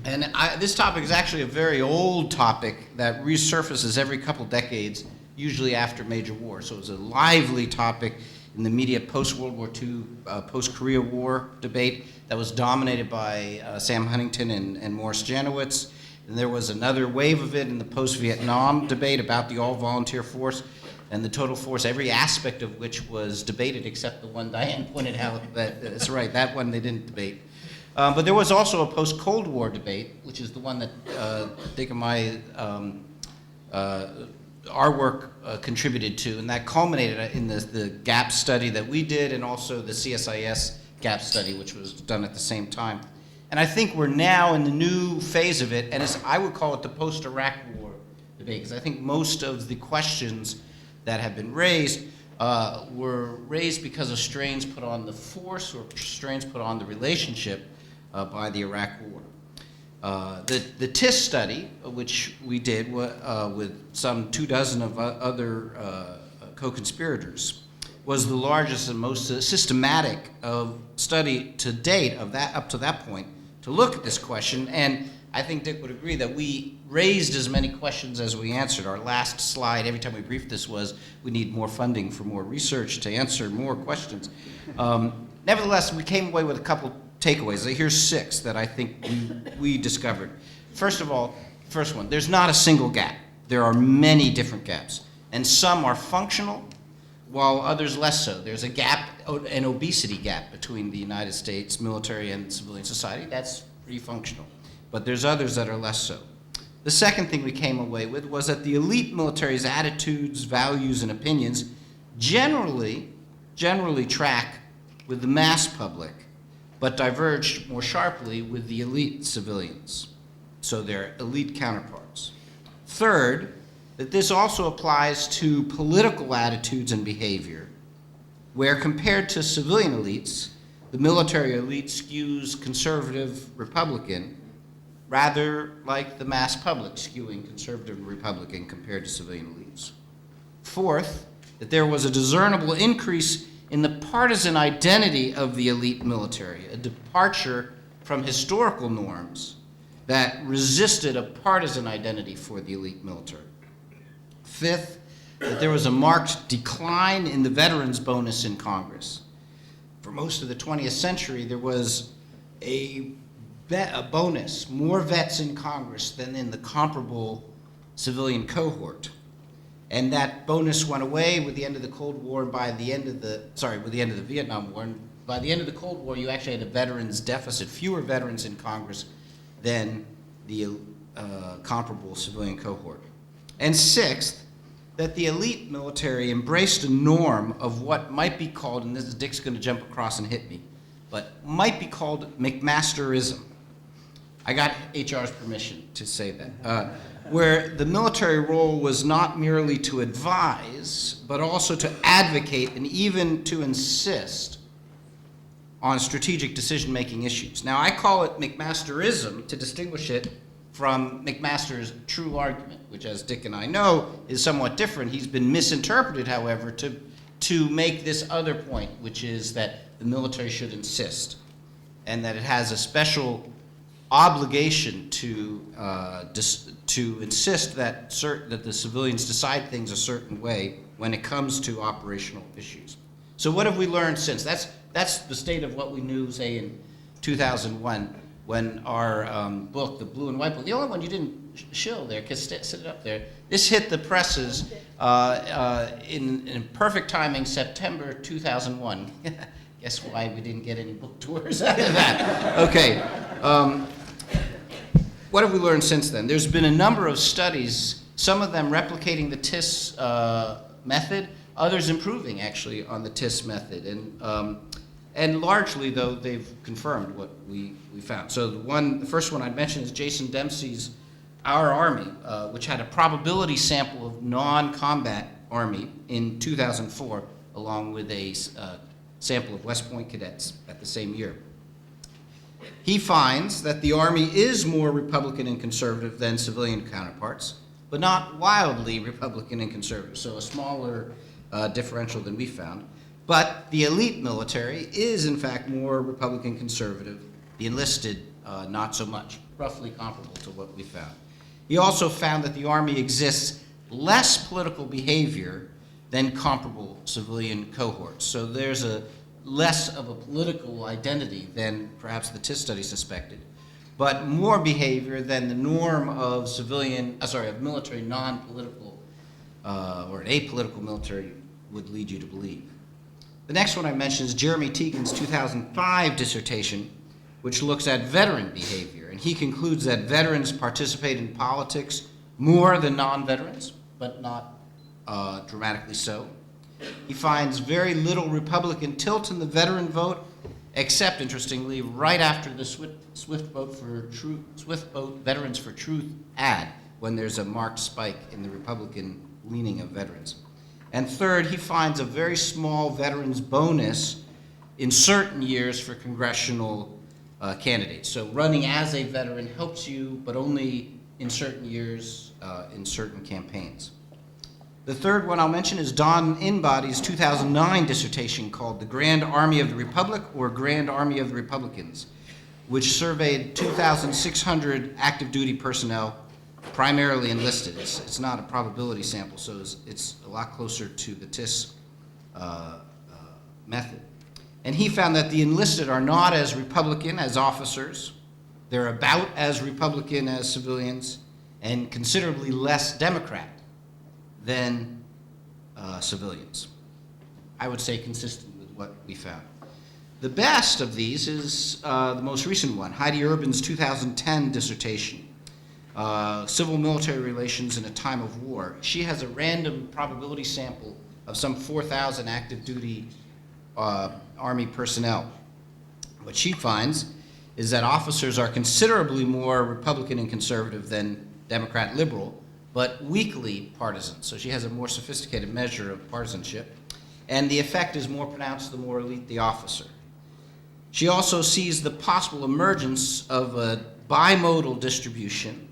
And this topic is actually a very old topic that resurfaces every couple decades, usually after major wars. So it was a lively topic in the media post-World War II, post-Korea War debate that was dominated by Sam Huntington and Morris Janowitz. And there was another wave of it in the post-Vietnam debate about the all-volunteer force and the total force, every aspect of which was debated except the one Diane pointed out. That's right, that one they didn't debate. But there was also a post-Cold War debate, which is the one that Dick and my our work contributed to, and that culminated in the gap study that we did, and also the CSIS gap study, which was done at the same time. And I think we're now in the new phase of it, and I would call it the post-Iraq War debate, because I think most of the questions that have been raised were raised because of strains put on the force or strains put on the relationship by the Iraq War. The TIS study, which we did with some 24 of other co-conspirators, was the largest and most systematic study to date of that up to that point to look at this question. And I think Dick would agree that we raised as many questions as we answered. Our last slide, every time we briefed this, was we need more funding for more research to answer more questions. Nevertheless, we came away with a couple takeaways. Here's 6 that I think we discovered. First of all, first one, there's not a single gap. There are many different gaps, and some are functional, while others less so. There's a gap, an obesity gap between the United States military and civilian society. That's pretty functional. But there's others that are less so. The second thing we came away with was that the elite military's attitudes, values, and opinions generally track with the mass public, but diverged more sharply with the elite civilians, so their elite counterparts. Third, that this also applies to political attitudes and behavior, where compared to civilian elites, the military elite skews conservative Republican, rather like the mass public skewing conservative Republican compared to civilian elites. Fourth, that there was a discernible increase in the partisan identity of the elite military, a departure from historical norms that resisted a partisan identity for the elite military. Fifth, that there was a marked decline in the veterans bonus in Congress. For most of the 20th century, there was a bonus, more vets in Congress than in the comparable civilian cohort. And that bonus went away with the end of the Cold War, and with the end of the Vietnam War. And by the end of the Cold War, you actually had a veterans deficit, fewer veterans in Congress than the comparable civilian cohort. And sixth, that the elite military embraced a norm of what might be called, and this is Dick's going to jump across and hit me, but might be called McMasterism. I got HR's permission to say that. Where the military role was not merely to advise, but also to advocate and even to insist on strategic decision-making issues. Now, I call it McMasterism to distinguish it from McMaster's true argument, which, as Dick and I know, is somewhat different. He's been misinterpreted, however, to make this other point, which is that the military should insist, and that it has a special obligation to insist that the civilians decide things a certain way when it comes to operational issues. So what have we learned since? That's the state of what we knew, say, in 2001, when our book, the Blue and White Book, the only one you didn't shill there, because sit it up there, this hit the presses in perfect timing, September 2001. Guess why we didn't get any book tours out of that? Okay. What have we learned since then? There's been a number of studies, some of them replicating the TIS method, others improving, actually, on the TIS method. And largely, though, they've confirmed what we found. So the first one I'd mention is Jason Dempsey's Our Army, which had a probability sample of non-combat Army in 2004, along with a sample of West Point cadets at the same year. He finds that the Army is more Republican and conservative than civilian counterparts, but not wildly Republican and conservative, so a smaller differential than we found. But the elite military is, in fact, more Republican conservative. The enlisted, not so much, roughly comparable to what we found. He also found that the Army exists less political behavior than comparable civilian cohorts. So there's a less of a political identity than perhaps the TIS study suspected, but more behavior than the norm of military non-political or an apolitical military would lead you to believe. The next one I mentioned is Jeremy Teagan's 2005 dissertation, which looks at veteran behavior, and he concludes that veterans participate in politics more than non-veterans, but not dramatically so. He finds very little Republican tilt in the veteran vote, except, interestingly, right after the Swift Boat Veterans for Truth ad, when there's a marked spike in the Republican leaning of veterans. And third, he finds a very small veterans bonus in certain years for congressional candidates. So running as a veteran helps you, but only in certain years, in certain campaigns. The third one I'll mention is Don Inbody's 2009 dissertation called The Grand Army of the Republic or Grand Army of the Republicans, which surveyed 2,600 active duty personnel, primarily enlisted. It's not a probability sample, so it's a lot closer to the TIS method. And he found that the enlisted are not as Republican as officers. They're about as Republican as civilians, and considerably less Democrat than civilians. I would say consistent with what we found. The best of these is the most recent one, Heidi Urban's 2010 dissertation, Civil Military Relations in a Time of War. She has a random probability sample of some 4,000 active duty Army personnel. What she finds is that officers are considerably more Republican and conservative than Democrat liberal, but weakly partisan. So she has a more sophisticated measure of partisanship, and the effect is more pronounced the more elite the officer. She also sees the possible emergence of a bimodal distribution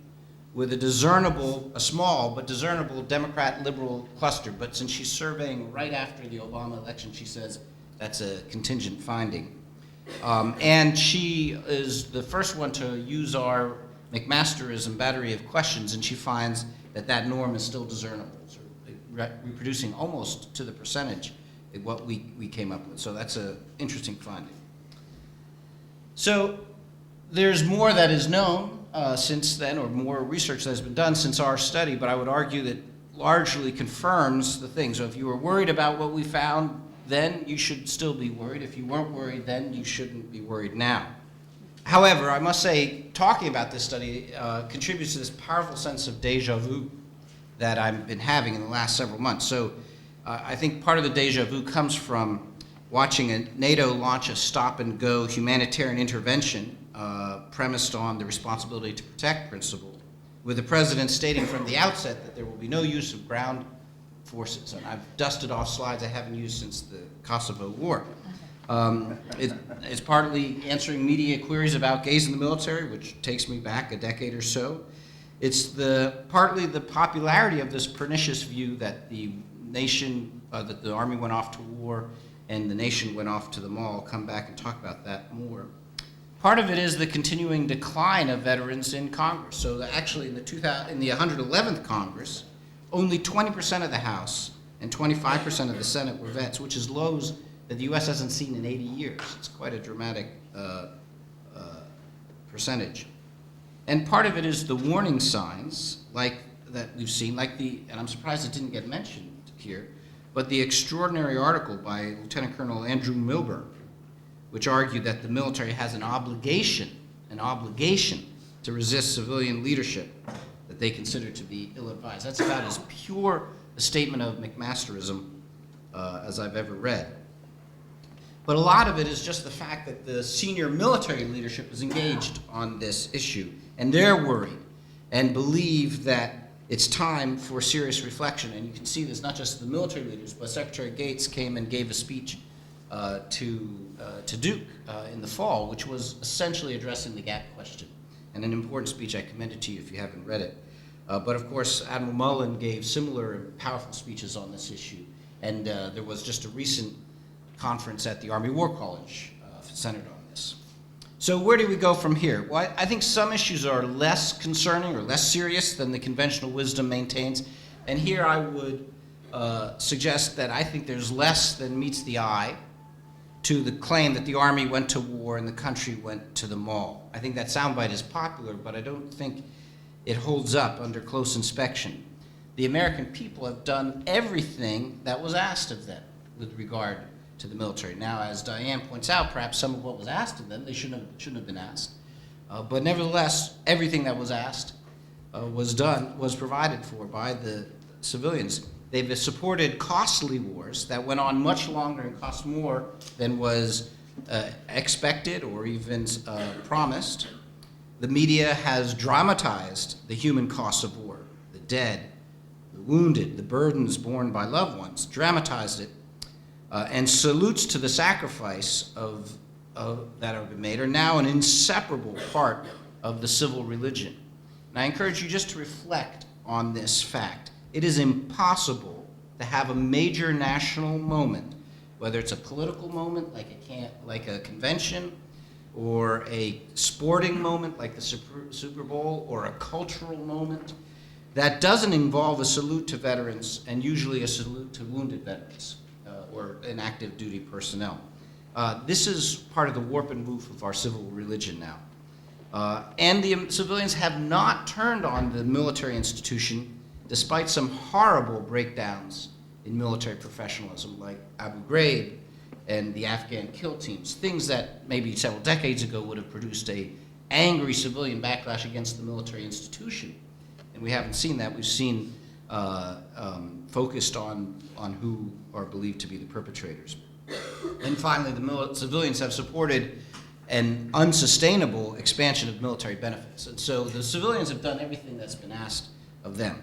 with a small but discernible Democrat-liberal cluster. But since she's surveying right after the Obama election, she says that's a contingent finding. And she is the first one to use our McMasterism battery of questions, and she finds that norm is still discernible, so reproducing almost to the percentage what we came up with. So that's an interesting finding. So there's more that is known since then, or more research that has been done since our study, but I would argue that largely confirms the thing. So if you were worried about what we found then, you should still be worried. If you weren't worried then, you shouldn't be worried now. However, I must say, talking about this study contributes to this powerful sense of deja vu that I've been having in the last several months. So I think part of the deja vu comes from watching NATO launch a stop-and-go humanitarian intervention premised on the responsibility to protect principle, with the president stating from the outset that there will be no use of ground forces. And I've dusted off slides I haven't used since the Kosovo War. It's partly answering media queries about gays in the military, which takes me back a decade or so. It's partly the popularity of this pernicious view that the nation, that the Army went off to war and the nation went off to the mall. I'll come back and talk about that more. Part of it is the continuing decline of veterans in Congress. So actually in the 111th Congress, only 20% of the House and 25% of the Senate were vets, which is lows that the U.S. hasn't seen in 80 years. It's quite a dramatic percentage. And part of it is the warning signs like that we've seen, and I'm surprised it didn't get mentioned here, but the extraordinary article by Lieutenant Colonel Andrew Milburn, which argued that the military has an obligation to resist civilian leadership that they consider to be ill-advised. That's about as pure a statement of McMasterism as I've ever read. But a lot of it is just the fact that the senior military leadership is engaged on this issue, and they're worried and believe that it's time for serious reflection. And you can see this not just the military leaders, but Secretary Gates came and gave a speech to Duke in the fall, which was essentially addressing the gap question, and an important speech I commend it to you if you haven't read it. But of course, Admiral Mullen gave similar powerful speeches on this issue, and there was just a recent conference at the Army War College centered on this. So where do we go from here? Well, I think some issues are less concerning or less serious than the conventional wisdom maintains, and here I would suggest that I think there's less than meets the eye to the claim that the Army went to war and the country went to the mall. I think that soundbite is popular, but I don't think it holds up under close inspection. The American people have done everything that was asked of them with regard to the military. Now, as Diane points out, perhaps some of what was asked of them, they shouldn't have been asked. But nevertheless, everything that was asked was provided for by the civilians. They've supported costly wars that went on much longer and cost more than was expected or even promised. The media has dramatized the human costs of war, the dead, the wounded, the burdens borne by loved ones, dramatized it, and salutes to the sacrifice that have been made are now an inseparable part of the civil religion. And I encourage you just to reflect on this fact. It is impossible to have a major national moment, whether it's a political moment like a convention, or a sporting moment like the Super Bowl, or a cultural moment that doesn't involve a salute to veterans and usually a salute to wounded veterans or an active duty personnel. This is part of the warp and woof of our civil religion now. And the civilians have not turned on the military institution despite some horrible breakdowns in military professionalism like Abu Ghraib and the Afghan kill teams, things that maybe several decades ago would have produced a angry civilian backlash against the military institution. And we haven't seen that. We've seen focused on who are believed to be the perpetrators. And finally, the civilians have supported an unsustainable expansion of military benefits. And so the civilians have done everything that's been asked of them.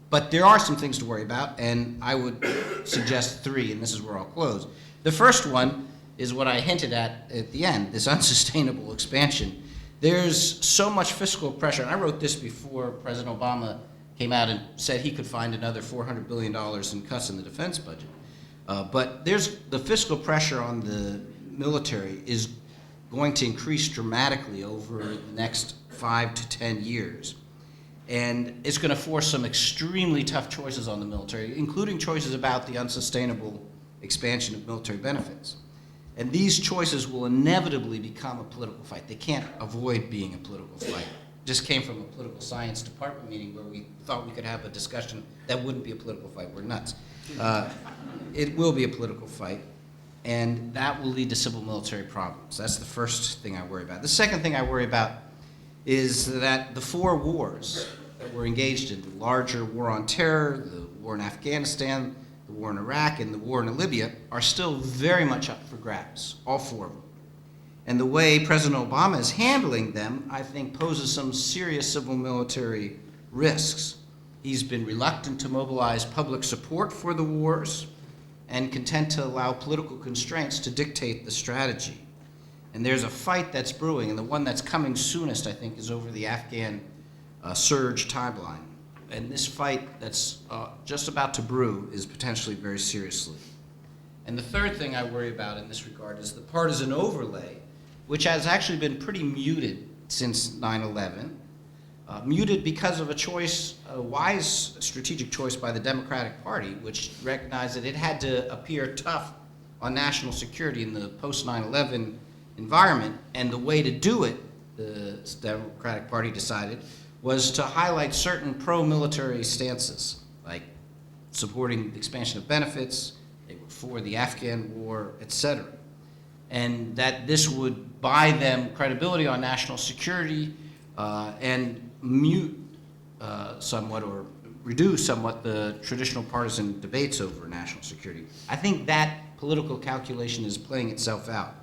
But there are some things to worry about, and I would suggest three, and this is where I'll close. The first one is what I hinted at the end, this unsustainable expansion. There's so much fiscal pressure, and I wrote this before President Obama came out and said he could find another $400 billion in cuts in the defense budget. But there's the fiscal pressure on the military is going to increase dramatically over the next 5 to 10 years. And it's going to force some extremely tough choices on the military, including choices about the unsustainable expansion of military benefits. And these choices will inevitably become a political fight. They can't avoid being a political fight. Just came from a political science department meeting where we thought we could have a discussion that wouldn't be a political fight. We're nuts. It will be a political fight, and that will lead to civil military problems. That's the first thing I worry about. The second thing I worry about is that the four wars that we're engaged in, the larger war on terror, the war in Afghanistan, the war in Iraq, and the war in Libya, are still very much up for grabs, all four of them. And the way President Obama is handling them, I think, poses some serious civil military risks. He's been reluctant to mobilize public support for the wars and content to allow political constraints to dictate the strategy. And there's a fight that's brewing, and the one that's coming soonest, I think, is over the Afghan surge timeline. And this fight that's just about to brew is potentially very seriously. And the third thing I worry about in this regard is the partisan overlay, which has actually been pretty muted since 9/11. Muted because of a choice, a wise strategic choice by the Democratic Party, which recognized that it had to appear tough on national security in the post-9/11 environment, and the way to do it, the Democratic Party decided, was to highlight certain pro-military stances, like supporting the expansion of benefits, they were for the Afghan war, etc. And that this would buy them credibility on national security and mute somewhat or reduce somewhat the traditional partisan debates over national security. I think that political calculation is playing itself out.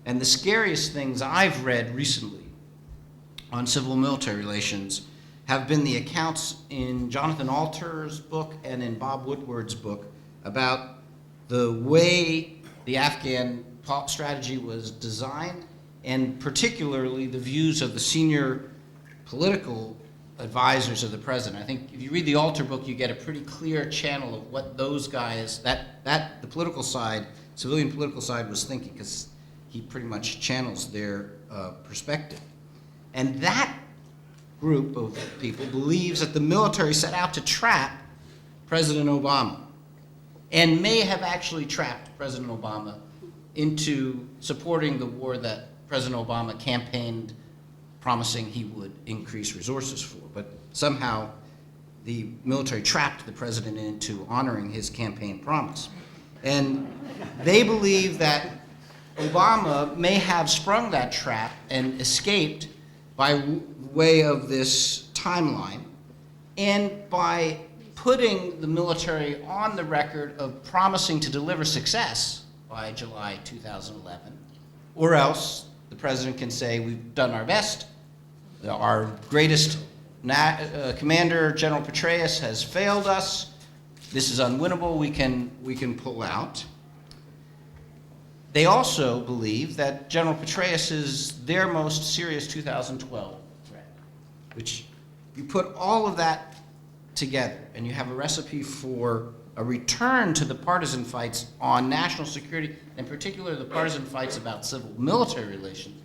And the scariest things I've read recently on civil-military relations have been the accounts in Jonathan Alter's book and in Bob Woodward's book about the way the Afghan strategy was designed, and particularly the views of the senior political advisors of the president. I think if you read the Alter book, you get a pretty clear channel of what those guys, that the political side, civilian political side, was thinking, because he pretty much channels their perspective. And that group of people believes that the military set out to trap President Obama, and may have actually trapped President Obama into supporting the war that President Obama campaigned promising he would increase resources for. But somehow the military trapped the president into honoring his campaign promise. And they believe that Obama may have sprung that trap and escaped by way of this timeline, and by putting the military on the record of promising to deliver success by July 2011, or else the president can say, we've done our best, our greatest commander, General Petraeus, has failed us, this is unwinnable, we can pull out. They also believe that General Petraeus is their most serious 2012 threat, which you put all of that together and you have a recipe for a return to the partisan fights on national security, in particular the partisan fights about civil-military relations,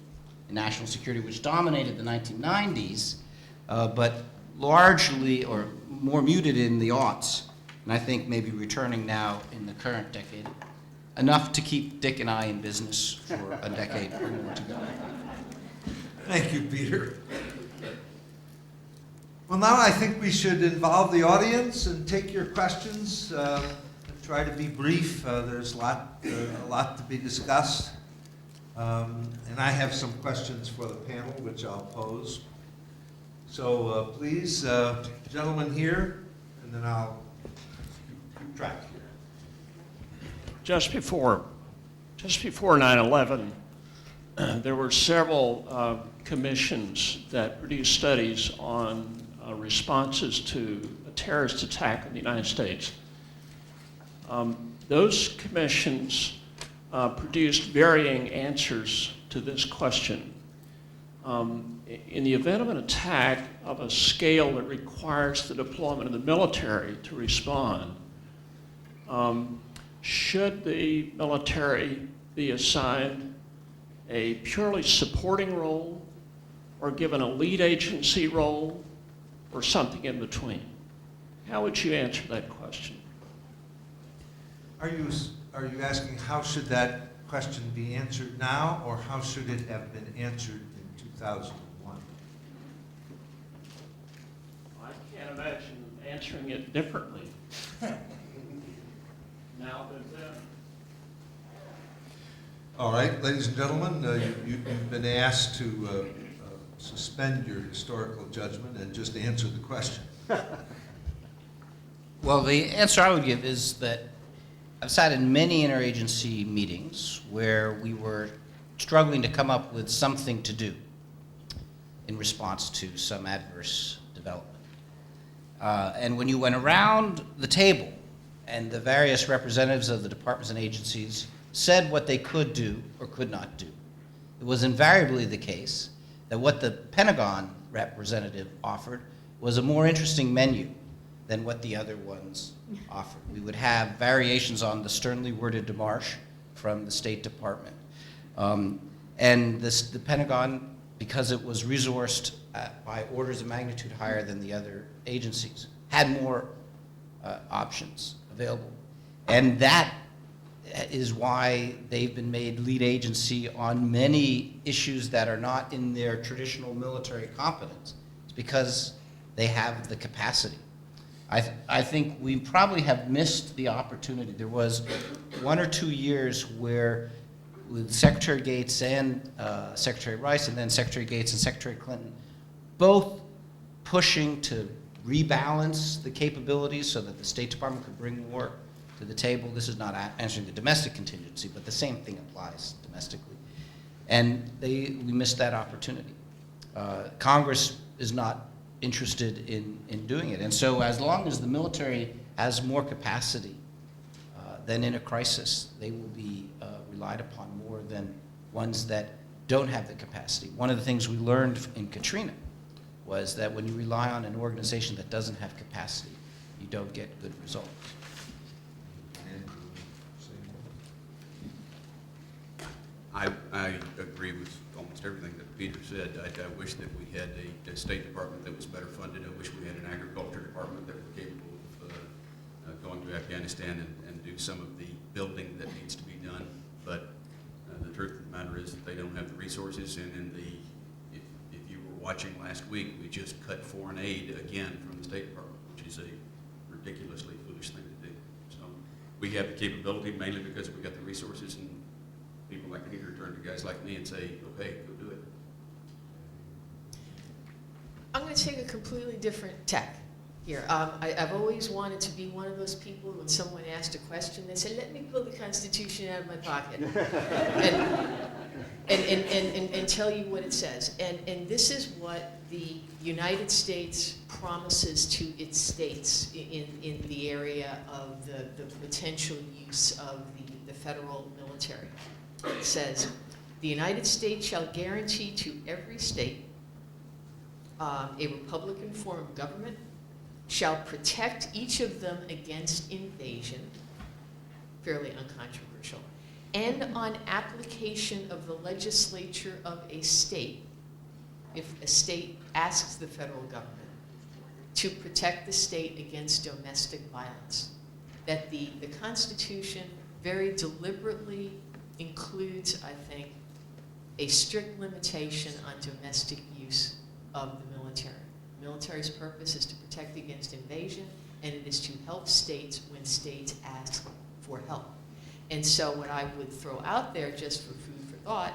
in national security, which dominated the 1990s, but largely or more muted in the aughts, and I think maybe returning now in the current decade, enough to keep Dick and I in business for a decade or more to go. Thank you, Peter. Well, now I think we should involve the audience and take your questions. Try to be brief. There's a lot to be discussed. And I have some questions for the panel, which I'll pose. So please, gentlemen here, and then I'll keep track here. Just before 9/11, there were several commissions that produced studies on responses to a terrorist attack in the United States. Those commissions produced varying answers to this question. In the event of an attack of a scale that requires the deployment of the military to respond, should the military be assigned a purely supporting role or given a lead agency role or something in between? How would you answer that question? Are you asking how should that question be answered now, or how should it have been answered in 2001? I can't imagine answering it differently now than then. All right, ladies and gentlemen, you've been asked to suspend your historical judgment and just answer the question. Well, the answer I would give is that I've sat in many interagency meetings where we were struggling to come up with something to do in response to some adverse development. And when you went around the table and the various representatives of the departments and agencies said what they could do or could not do, it was invariably the case that what the Pentagon representative offered was a more interesting menu than what the other ones offered. We would have variations on the sternly worded démarche from the State Department. And the Pentagon, because it was resourced by orders of magnitude higher than the other agencies, had more options available. And that is why they've been made lead agency on many issues that are not in their traditional military competence. It's because they have the capacity. I think we probably have missed the opportunity. There was 1 or 2 years where, with Secretary Gates and Secretary Rice, and then Secretary Gates and Secretary Clinton, both pushing to rebalance the capabilities so that the State Department could bring more to the table. This is not answering the domestic contingency, but the same thing applies domestically. And we missed that opportunity. Congress is not interested in doing it. And so as long as the military has more capacity than in a crisis, they will be relied upon more than ones that don't have the capacity. One of the things we learned in Katrina was that when you rely on an organization that doesn't have capacity, you don't get good results. I agree with almost everything that Peter said. I wish that we had a State Department that was better funded. I wish we had an Agriculture Department that were capable of going to Afghanistan and do some of the building that needs to be done. But the truth of the matter is that they don't have the resources. And if you were watching last week, we just cut foreign aid again from the State Department, which is a ridiculously foolish thing to do. So we have the capability mainly because we got the resources, and people like me turn to guys like me and say, okay, go do it. I'm going to take a completely different tack here. I've always wanted to be one of those people when someone asked a question, they say, let me pull the Constitution out of my pocket and tell you what it says. And this is what the United States promises to its states in the area of the potential use of the federal military. It says, the United States shall guarantee to every state a Republican form of government, shall protect each of them against invasion, fairly uncontroversial, and on application of the legislature of a state, if a state asks the federal government to protect the state against domestic violence, that the Constitution very deliberately includes, I think, a strict limitation on domestic use of the military. The military's purpose is to protect against invasion, and it is to help states when states ask for help. And so what I would throw out there, just for food for thought,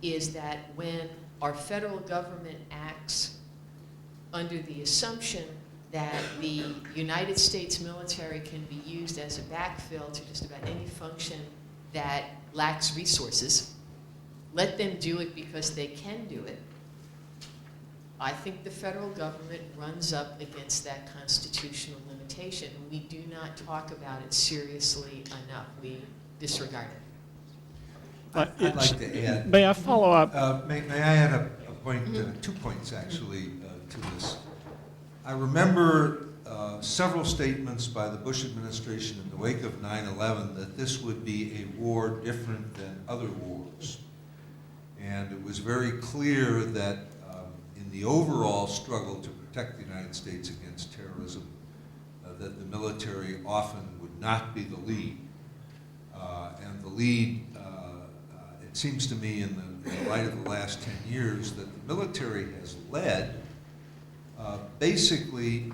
is that when our federal government acts under the assumption that the United States military can be used as a backfill to just about any function that lacks resources, let them do it because they can do it. I think the federal government runs up against that constitutional limitation. We do not talk about it seriously enough. We disregard it. I'd like to add. May I follow up? May I add a point, 2 points actually to this. I remember several statements by the Bush administration in the wake of 9/11 that this would be a war different than other wars. And it was very clear that in the overall struggle to protect the United States against terrorism, that the military often would not be the lead. And the lead, it seems to me in the light of the last 10 years, that the military has led basically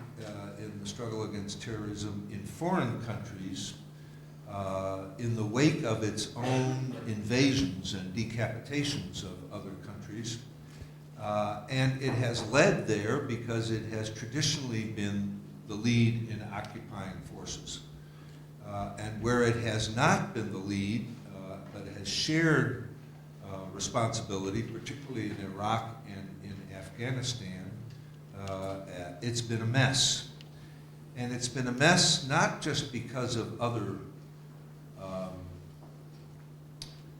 in the struggle against terrorism in foreign countries in the wake of its own invasions and decapitations of other countries. And it has led there because it has traditionally been the lead in occupying forces. And where it has not been the lead, but has shared responsibility, particularly in Iraq and in Afghanistan, it's been a mess. And it's been a mess not just because of other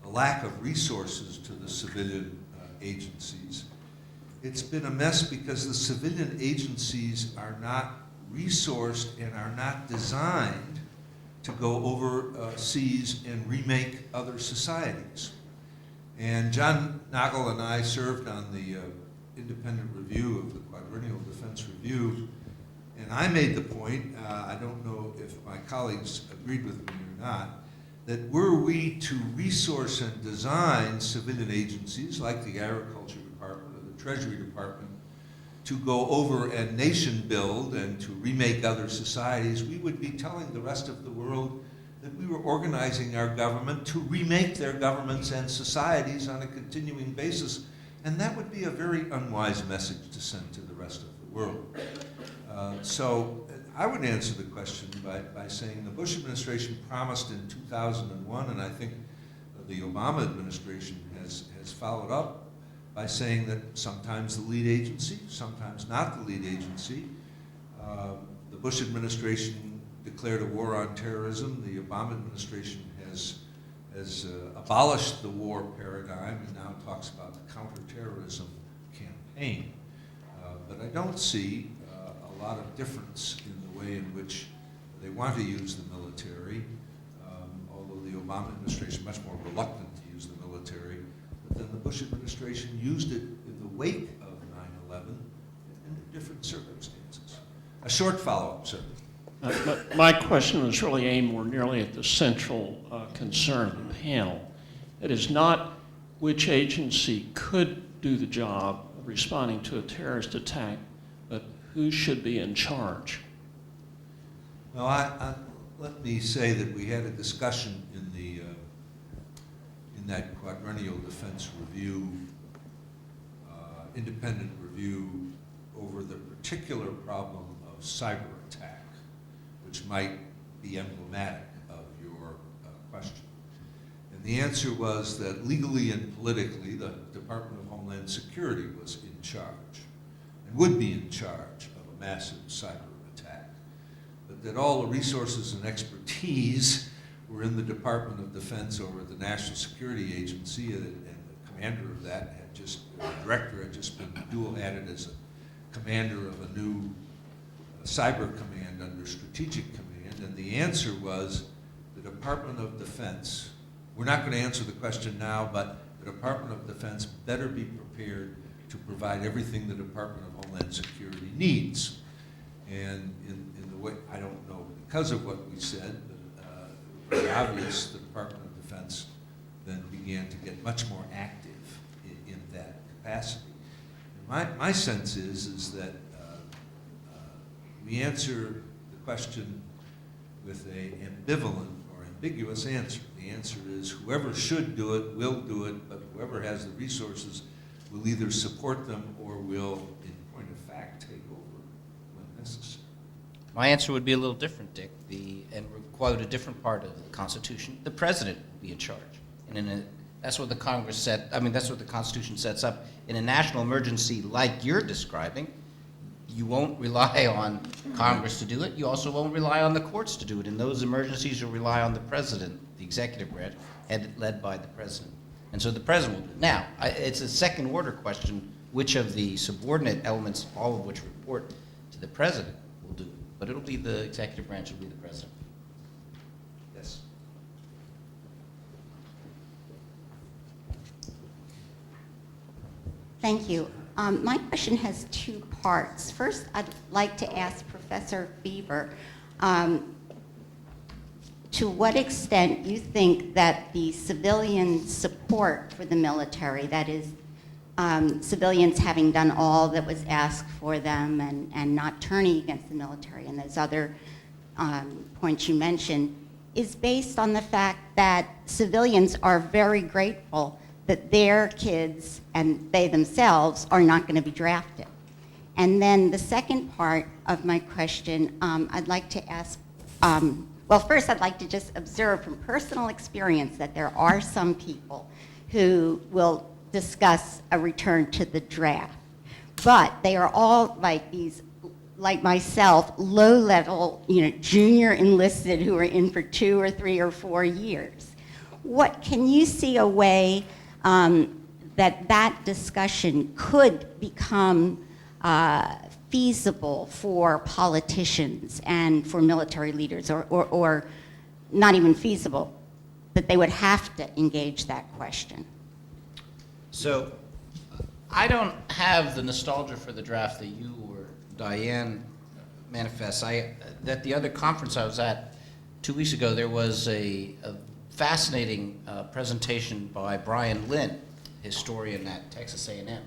a lack of resources to the civilian agencies. It's been a mess because the civilian agencies are not resourced and are not designed to go overseas and remake other societies. And John Nagel and I served on the independent review of the Quadrennial Defense Review, and I made the point, I don't know if my colleagues agreed with me or not, that were we to resource and design civilian agencies like the Agriculture Department or the Treasury Department to go over and nation build and to remake other societies, we would be telling the rest of the world that we were organizing our government to remake their governments and societies on a continuing basis. And that would be a very unwise message to send to the rest of the world. So I would answer the question by saying the Bush administration promised in 2001, and I think the Obama administration has followed up by saying that sometimes the lead agency, sometimes not the lead agency. The Bush administration declared a war on terrorism. The Obama administration has abolished the war paradigm and now talks about the counterterrorism campaign. But I don't see a lot of difference in the way in which they want to use the military, although the Obama administration is much more reluctant to use the military. But then the Bush administration used it in the wake of 9/11 in different circumstances. A short follow-up, sir. But my question was really aimed more nearly at the central concern of the panel. It is not which agency could do the job of responding to a terrorist attack, but who should be in charge. Well, let me say that we had a discussion in that Quadrennial Defense Review, independent review, over the particular problem of cyber attack, which might be emblematic of your question. And the answer was that legally and politically, the Department of Homeland Security was in charge and would be in charge of a massive cyber attack, but that all the resources and expertise were in the Department of Defense over the National Security Agency, and the commander of that had just, the director had just been dual-added as a commander of a new cyber command under Strategic Command, and the answer was the Department of Defense We're not going to answer the question now, but the Department of Defense better be prepared to provide everything the Department of Homeland Security needs. And in the way, I don't know, because of what we said, but very obvious, the Department of Defense then began to get much more active in that capacity. And my sense is that we answer the question with an ambivalent or ambiguous answer. The answer is whoever should do it will do it, but whoever has the resources will either support them or will, in point of fact, take over when necessary. My answer would be a little different, Dick, and quote a different part of the Constitution. The president will be in charge. And that's what the Congress said, that's what the Constitution sets up. In a national emergency like you're describing, you won't rely on Congress to do it. You also won't rely on the courts to do it. In those emergencies, you'll rely on the president, the executive branch, led by the president. And so the president will do it. Now, it's a second order question, which of the subordinate elements, all of which report to the president, will do it. But it'll be the executive branch, will be the president. Yes. Thank you. My question has two parts. First, I'd like to ask Professor Feaver to what extent you think that the civilian support for the military, that is, civilians having done all that was asked for them and not turning against the military and those other points you mentioned, is based on the fact that civilians are very grateful that their kids and they themselves are not going to be drafted. And then the second part of my question, I'd like to ask, well, first I'd like to just observe from personal experience that there are some people who will discuss a return to the draft, but they are all like myself, low-level, junior enlisted who are in for 2 or 3 or 4 years. Can you see a way that discussion could become feasible for politicians and for military leaders, or not even feasible, that they would have to engage that question? So I don't have the nostalgia for the draft that you or Diane manifests. At the other conference I was at 2 weeks ago, there was a fascinating presentation by Brian Lynn, historian at Texas A&M,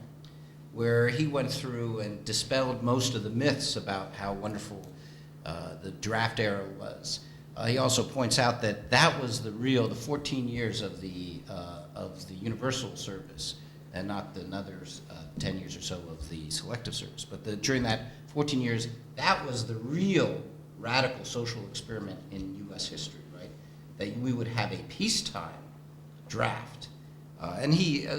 where he went through and dispelled most of the myths about how wonderful the draft era was. He also points out that was the 14 years of the universal service, and not the another 10 years or so of the selective service. But during that 14 years, that was the real radical social experiment in U.S. history, right? That we would have a peacetime draft.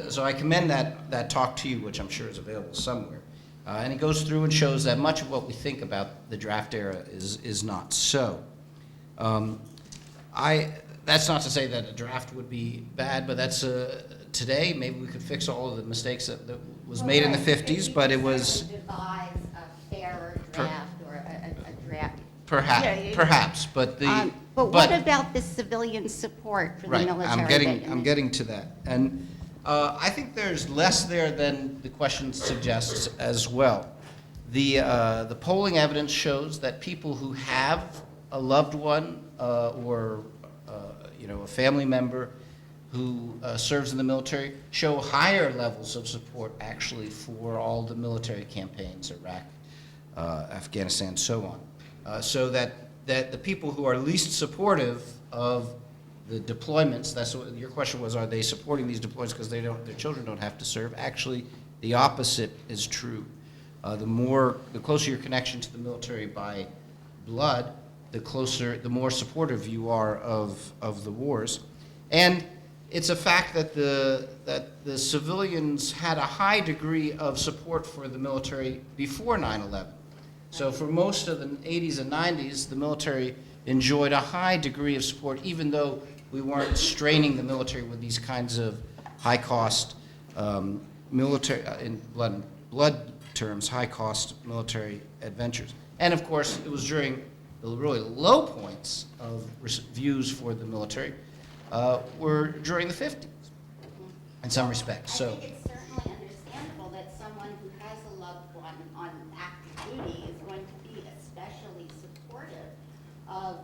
So I commend that talk to you, which I'm sure is available somewhere. And it goes through and shows that much of what we think about the draft era is not so. That's not to say that a draft would be bad, but that's today maybe we could fix all of the mistakes that was made in the 50s, but it was devise a fairer draft or a draft. perhaps, but what about the civilian support for the military? I'm getting to that, and I think there's less there than the question suggests as well. The polling evidence shows that people who have a loved one or a family member who serves in the military show higher levels of support actually for all the military campaigns, Iraq, Afghanistan, so on. So that the people who are least supportive of the deployments, that's what your question was, are they supporting these deployments because their children don't have to serve? Actually, the opposite is true. The closer your connection to the military by blood, the more supportive you are of the wars. And it's a fact that the civilians had a high degree of support for the military before 9/11. So for most of the 80s and 90s, the military enjoyed a high degree of support, even though we weren't straining the military with these kinds of high-cost military, in blood terms, high-cost military adventures. And of course, it was during the really low points of views for the military were during the 50s in some respects. I So. think it's certainly understandable that someone who has a loved one on active duty is going to be especially supportive of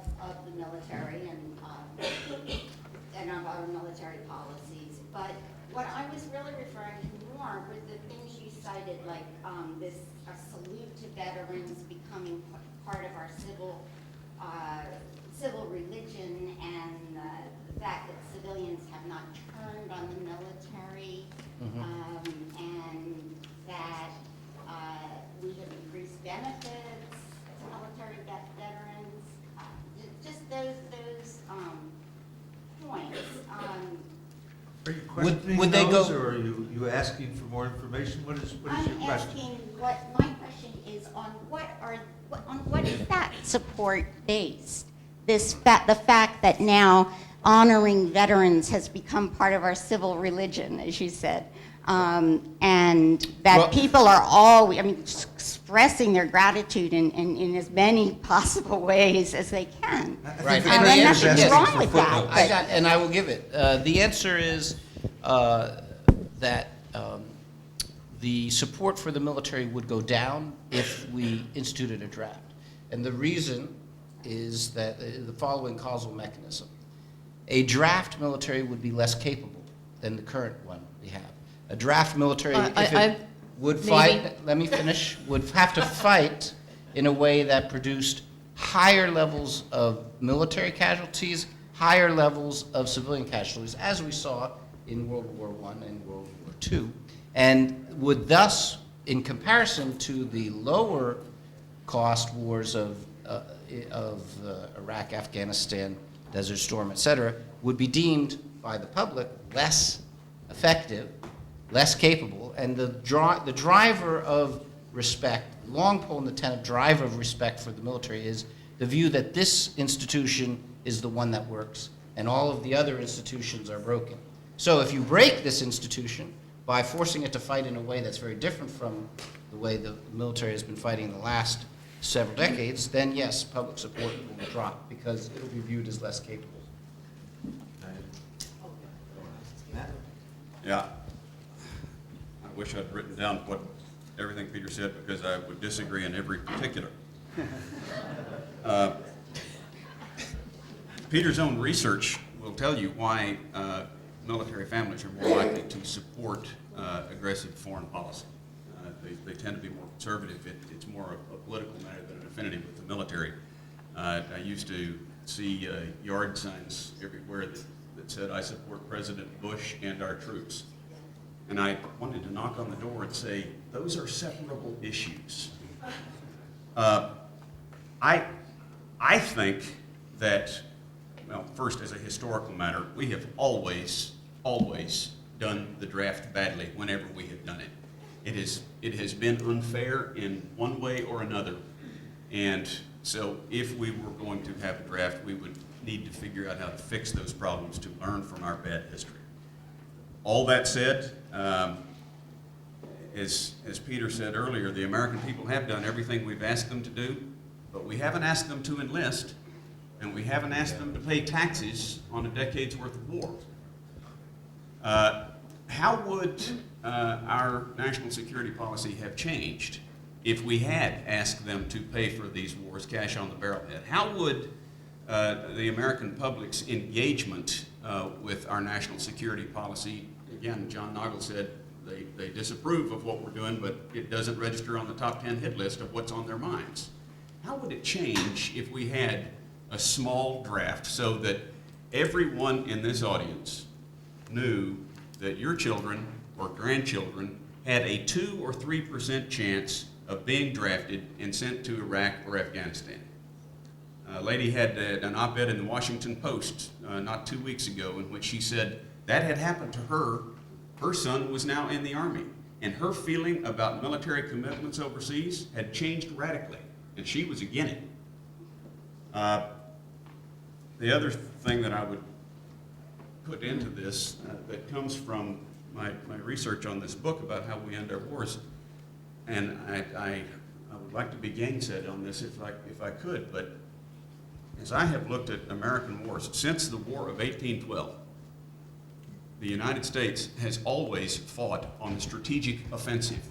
the military and of our military policies. But what I was really referring to more were the things you cited, like this a salute to veterans becoming part of our civil religion, and the fact that civilians have not turned on the military, and that we have increased benefits to military veterans. Just those points. Are you Would questioning they those, go- or are you asking for more information? What is your I'm question? asking my question is on what is that support based? The fact that now honoring veterans has become part of our civil religion, as you said, and that Well- people are all, expressing their gratitude in as many possible ways as they can. Right. And the nothing answer- wrong with that. and I will give it. The answer is that the support for the military would go down if we instituted a draft. And the reason is that the following causal mechanism. A draft military would be less capable than the current one we have. A draft military, if it would fight, let me finish, would have to fight in a way that produced higher levels of military casualties, higher levels of civilian casualties, as we saw in World War I and World War II, and would thus, in comparison to the lower cost wars of Iraq, Afghanistan, Desert Storm, et cetera, would be deemed by the public less effective, less capable, and the driver of respect, long pole in the tent of driver of respect for the military is the view that this institution is the one that works and all of the other institutions are broken. So if you break this institution by forcing it to fight in a way that's very different from the way the military has been fighting the last several decades, then yes, public support will drop because it'll be viewed as less capable. Yeah. I wish I'd written down everything Peter said, because I would disagree in every particular. Peter's own research will tell you why military families are more likely to support aggressive foreign policy. They tend to be more conservative. It's more a political matter than an affinity with the military. I used to see yard signs everywhere that said, "I support President Bush and our troops." And I wanted to knock on the door and say, those are separable issues. I think that, well, first, as a historical matter, we have always done the draft badly whenever we have done it. It has been unfair in one way or another. And so if we were going to have a draft, we would need to figure out how to fix those problems to learn from our bad history. All that said, as Peter said earlier, the American people have done everything we've asked them to do, but we haven't asked them to enlist, and we haven't asked them to pay taxes on a decade's worth of war. How would our national security policy have changed if we had asked them to pay for these wars cash on the barrelhead? How would the American public's engagement with our national security policy, again, John Nagel said they disapprove of what we're doing, but it doesn't register on the top 10 hit list of what's on their minds. How would it change if we had a small draft so that everyone in this audience knew that your children or grandchildren had a 2 or 3% chance of being drafted and sent to Iraq or Afghanistan? A lady had an op-ed in the Washington Post not 2 weeks ago in which she said that had happened to her. Her son was now in the Army, and her feeling about military commitments overseas had changed radically, and she was again it. The other thing that I would put into this that comes from my research on this book about how we end our wars, and I would like to be gainsaid on this if I could, but is I have looked at American wars since the War of 1812. The United States has always fought on the strategic offensive.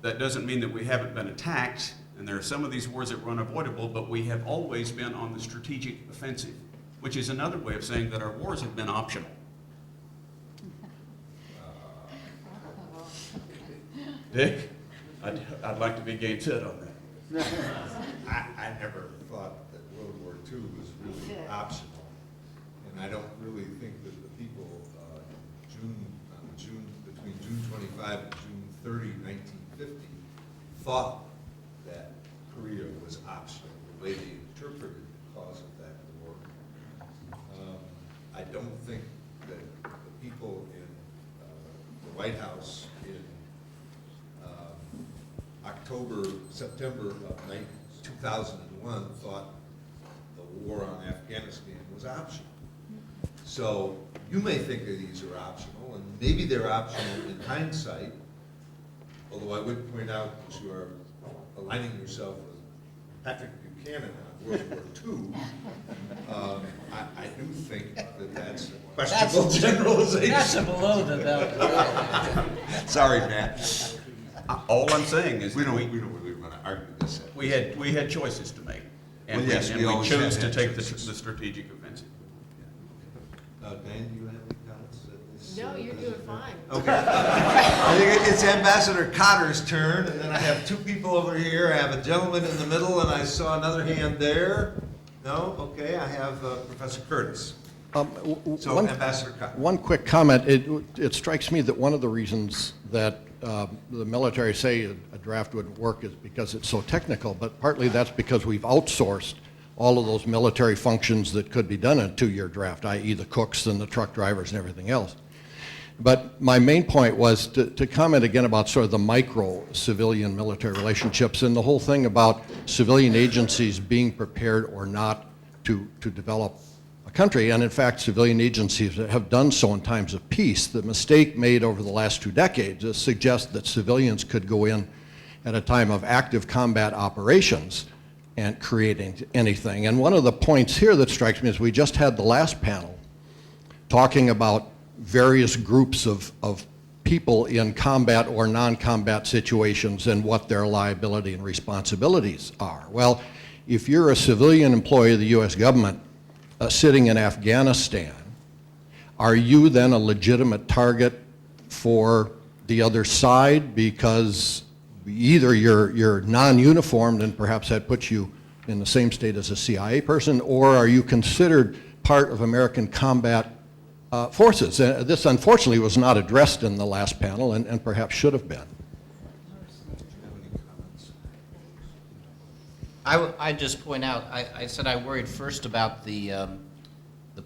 That doesn't mean that we haven't been attacked, and there are some of these wars that were unavoidable, but we have always been on the strategic offensive, which is another way of saying that our wars have been optional. Dick, I'd like to be gainsaid on that. I never thought that World War II was really optional. And I don't really think that the people between June 25 and June 30, 1950, thought that Korea was optional, the way they interpreted the cause of that war. I don't think that the people in the White House in September of 2001 thought the war on Afghanistan was optional. So you may think that these are optional, and maybe they're optional in hindsight, although I would point out that you are aligning yourself with Patrick Buchanan on World War II. I do think that that's a questionable generalization. That's a below the belt. Sorry, Matt. All I'm saying is We that don't really want to argue this. we had choices to make, and Well, yes, we we always chose have to take the choices. strategic offensive. Diane, do you have any comments? No, you're doing fine. Okay. I think it's Ambassador Cotter's turn, and then I have two people over here. I have a gentleman in the middle, and I saw another hand there. No? Okay, I have Professor Curtis. So Ambassador Cotter. One quick comment. It strikes me that one of the reasons that the military say a draft wouldn't work is because it's so technical, but partly that's because we've outsourced all of those military functions that could be done in a two-year draft, i.e. the cooks and the truck drivers and everything else. But my main point was to comment again about sort of the micro-civilian military relationships and the whole thing about civilian agencies being prepared or not to develop a country. And in fact, civilian agencies have done so in times of peace. The mistake made over the last 2 decades is suggest that civilians could go in at a time of active combat operations and create anything. And one of the points here that strikes me is we just had the last panel talking about various groups of people in combat or non-combat situations and what their liability and responsibilities are. Well, if you're a civilian employee of the U.S. government sitting in Afghanistan, are you then a legitimate target for the other side because either you're non-uniformed and perhaps that puts you in the same state as a CIA person, or are you considered part of American combat forces? This unfortunately was not addressed in the last panel and perhaps should have been. I just point out, I said I worried first about the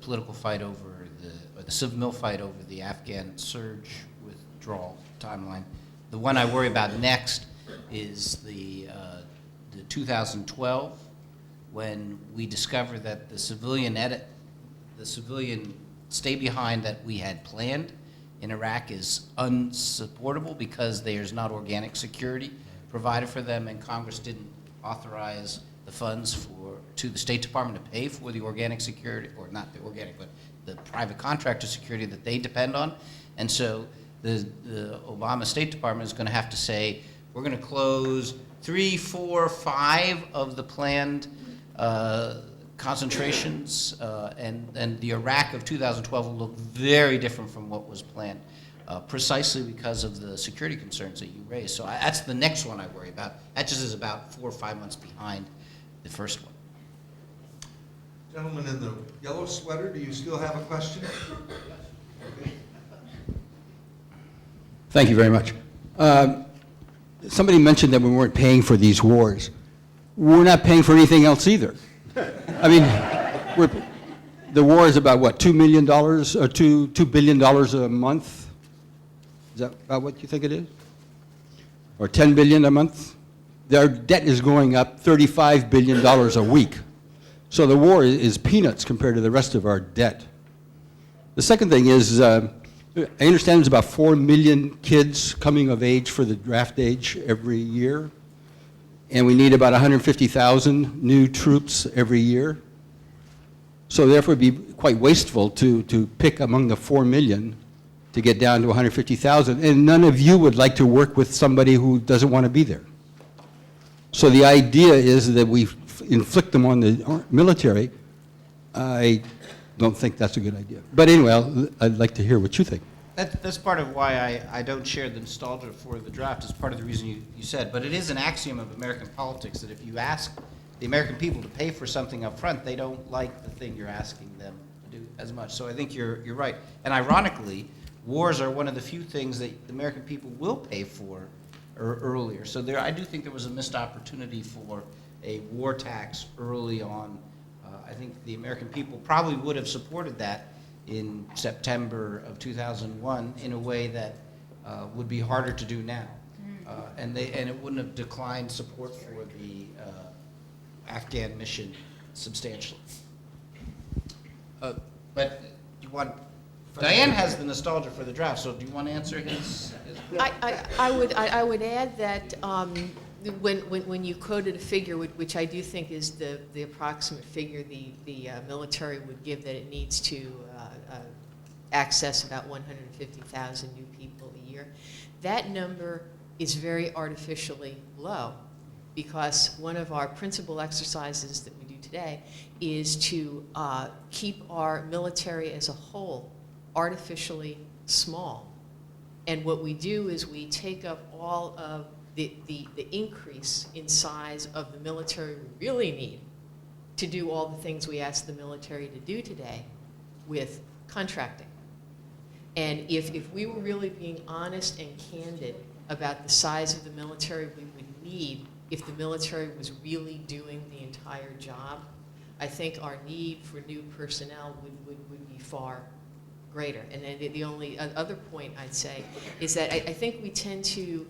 political fight over or the civil mill fight over the Afghan surge withdrawal timeline. The one I worry about next is the 2012, when we discover that the civilian stay behind that we had planned in Iraq is unsupportable because there's not organic security provided for them, and Congress didn't authorize the funds to the State Department to pay for the organic security, or not the organic, but the private contractor security that they depend on. And so the Obama State Department is going to have to say, we're going to close 3, 4, 5 of the planned concentrations, and the Iraq of 2012 will look very different from what was planned, precisely because of the security concerns that you raised. So that's the next one I worry about. That just is about 4 or 5 months behind the first one. Gentleman in the yellow sweater, do you still have a question? Okay. Thank you very much. Somebody mentioned that we weren't paying for these wars. We're not paying for anything else either. I mean, the war is about what, $2 million or $2 billion a month? Is that about what you think it is? Or $10 billion a month? Their debt is going up $35 billion a week. So the war is peanuts compared to the rest of our debt. The second thing is, I understand there's about 4 million kids coming of age for the draft age every year. and we need about 150,000 new troops every year. So therefore, it'd be quite wasteful to pick among the 4 million to get down to 150,000, and none of you would like to work with somebody who doesn't want to be there. So the idea is that we inflict them on the military. I don't think that's a good idea. But anyway, I'd like to hear what you think. That's part of why I don't share the nostalgia for the draft. It's part of the reason you said. But it is an axiom of American politics that if you ask the American people to pay for something up front, they don't like the thing you're asking them to do as much. So I think you're right. And ironically, wars are one of the few things that the American people will pay for earlier. So I do think there was a missed opportunity for a war tax early on. I think the American people probably would have supported that in September of 2001 in a way that would be harder to do now. And it wouldn't have declined support for the Afghan mission substantially. But you want, Diane has the nostalgia for the draft, so do you want to answer his I would add that when you quoted a figure, which I do think is the approximate figure the military would give, that it needs to access about 150,000 new people a year, that number is very artificially low, because one of our principal exercises that we do today is to keep our military as a whole artificially small. And what we do is we take up all of the increase in size of the military we really need to do all the things we ask the military to do today with contracting. And if we were really being honest and candid about the size of the military we would need if the military was really doing the entire job, I think our need for new personnel would be far greater. And then the only other point I'd say is that I think we tend to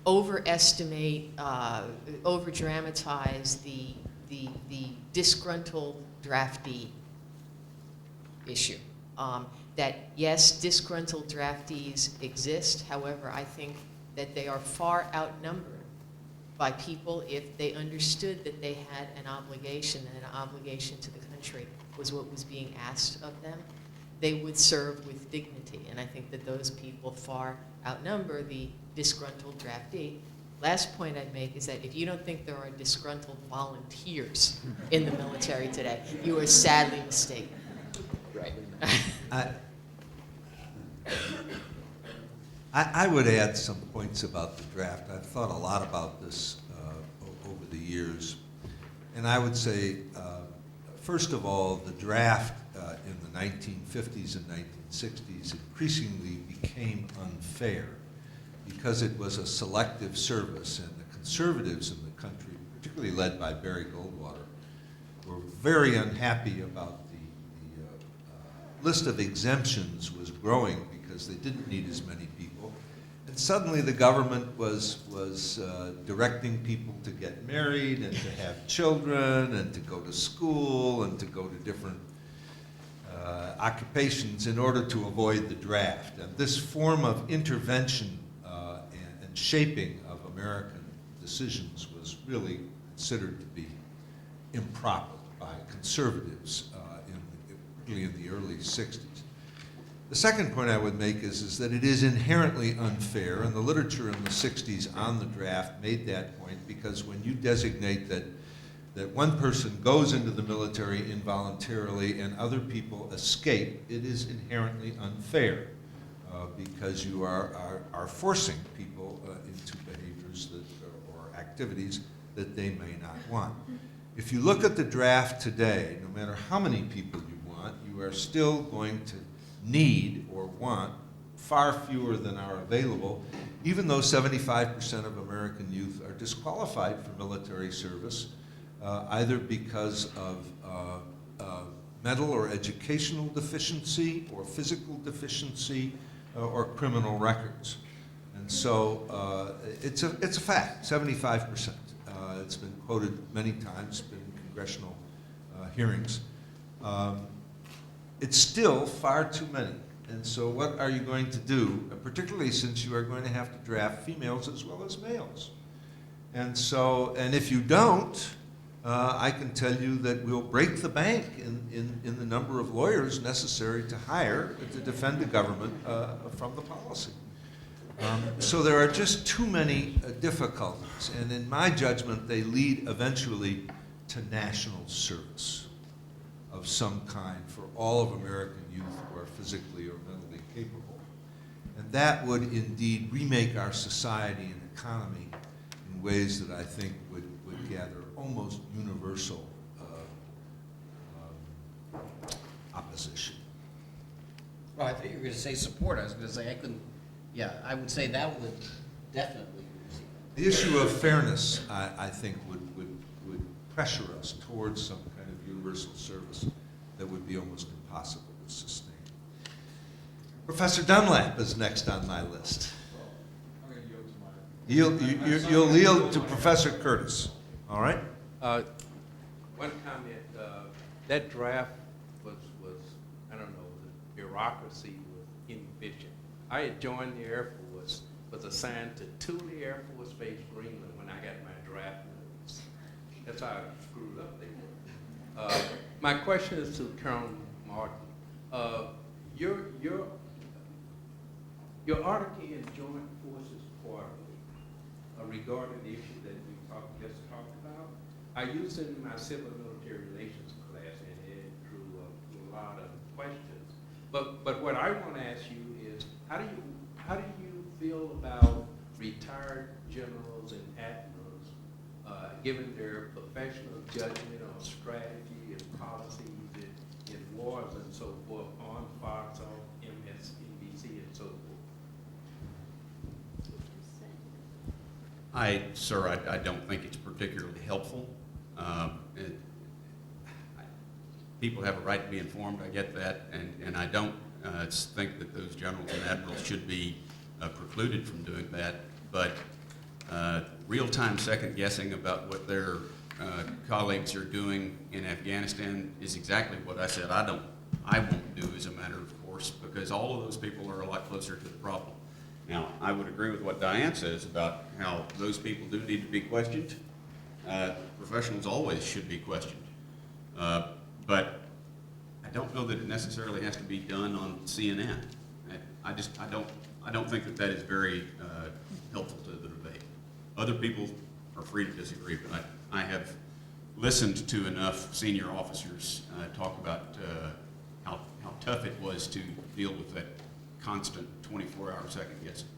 overestimate, over-dramatize the disgruntled draftee issue. That yes, disgruntled draftees exist. However, I think that they are far outnumbered by people if they understood that they had an obligation, and an obligation to the country was what was being asked of them. They would serve with dignity, and I think that those people far outnumber the disgruntled draftee. Last point I'd make is that if you don't think there are disgruntled volunteers in the military today, you are sadly mistaken. Right. I would add some points about the draft. I've thought a lot about this over the years. And I would say, first of all, the draft in the 1950s and 1960s increasingly became unfair because it was a selective service, and the conservatives in the country, particularly led by Barry Goldwater, were very unhappy about the list of exemptions was growing because they didn't need as many people. And suddenly the government was directing people to get married and to have children and to go to school and to go to different occupations in order to avoid the draft. And this form of intervention and shaping of American decisions was really considered to be improper by conservatives in the early 60s. The second point I would make is that it is inherently unfair, and the literature in the 60s on the draft made that point, because when you designate that one person goes into the military involuntarily and other people escape, it is inherently unfair because you are forcing people into behaviors or activities that they may not want. If you look at the draft today, no matter how many people you want, you are still going to need or want far fewer than are available, even though 75% of American youth are disqualified for military service, either because of mental or educational deficiency or physical deficiency or criminal records. And so it's a fact, 75%. It's been quoted many times in congressional hearings. It's still far too many. And so what are you going to do, particularly since you are going to have to draft females as well as males? And so, and if you don't, I can tell you that we'll break the bank in the number of lawyers necessary to hire to defend the government from the policy. So there are just too many difficulties, and in my judgment, they lead eventually to national service of some kind for all of American youth who are physically or mentally capable. And that would indeed remake our society and economy in ways that I think would gather almost universal opposition. Well, I thought you were going to say support. I was going to say I couldn't. Yeah, I would say that would definitely. The issue of fairness, I think, would pressure us towards some kind of universal service that would be almost impossible to sustain. Professor Dunlap is next on my list. I'm going to yield to my... You'll yield to Professor Curtis, all right? One comment, that draft was, I don't know, the bureaucracy was inefficient. I had joined the Air Force, was assigned to Thule Air Force Base, Greenland, when I got my draft notice. That's how I screwed up there. My question is to Colonel Moten. Your article in Joint Forces Quarterly regarding the issue that we just talked about, I used it in my civil military relations class, and it drew a lot of questions. But what I want to ask you is, how do you feel about retired generals and admirals, given their professional judgment on strategy and policies in wars and so forth, on Fox, on MSNBC, and so forth? Sir, I don't think it's particularly helpful. People have a right to be informed, I get that, and I don't think that those generals and admirals should be precluded from doing that, but real-time second-guessing about what their colleagues are doing in Afghanistan is exactly what I said I won't do as a matter of course, because all of those people are a lot closer to the problem. Now, I would agree with what Diane says about how those people do need to be questioned. Professionals always should be questioned. But I don't know that it necessarily has to be done on CNN. I don't think that is very helpful to the debate. Other people are free to disagree, but I have listened to enough senior officers talk about how tough it was to deal with that constant 24-hour second guessing.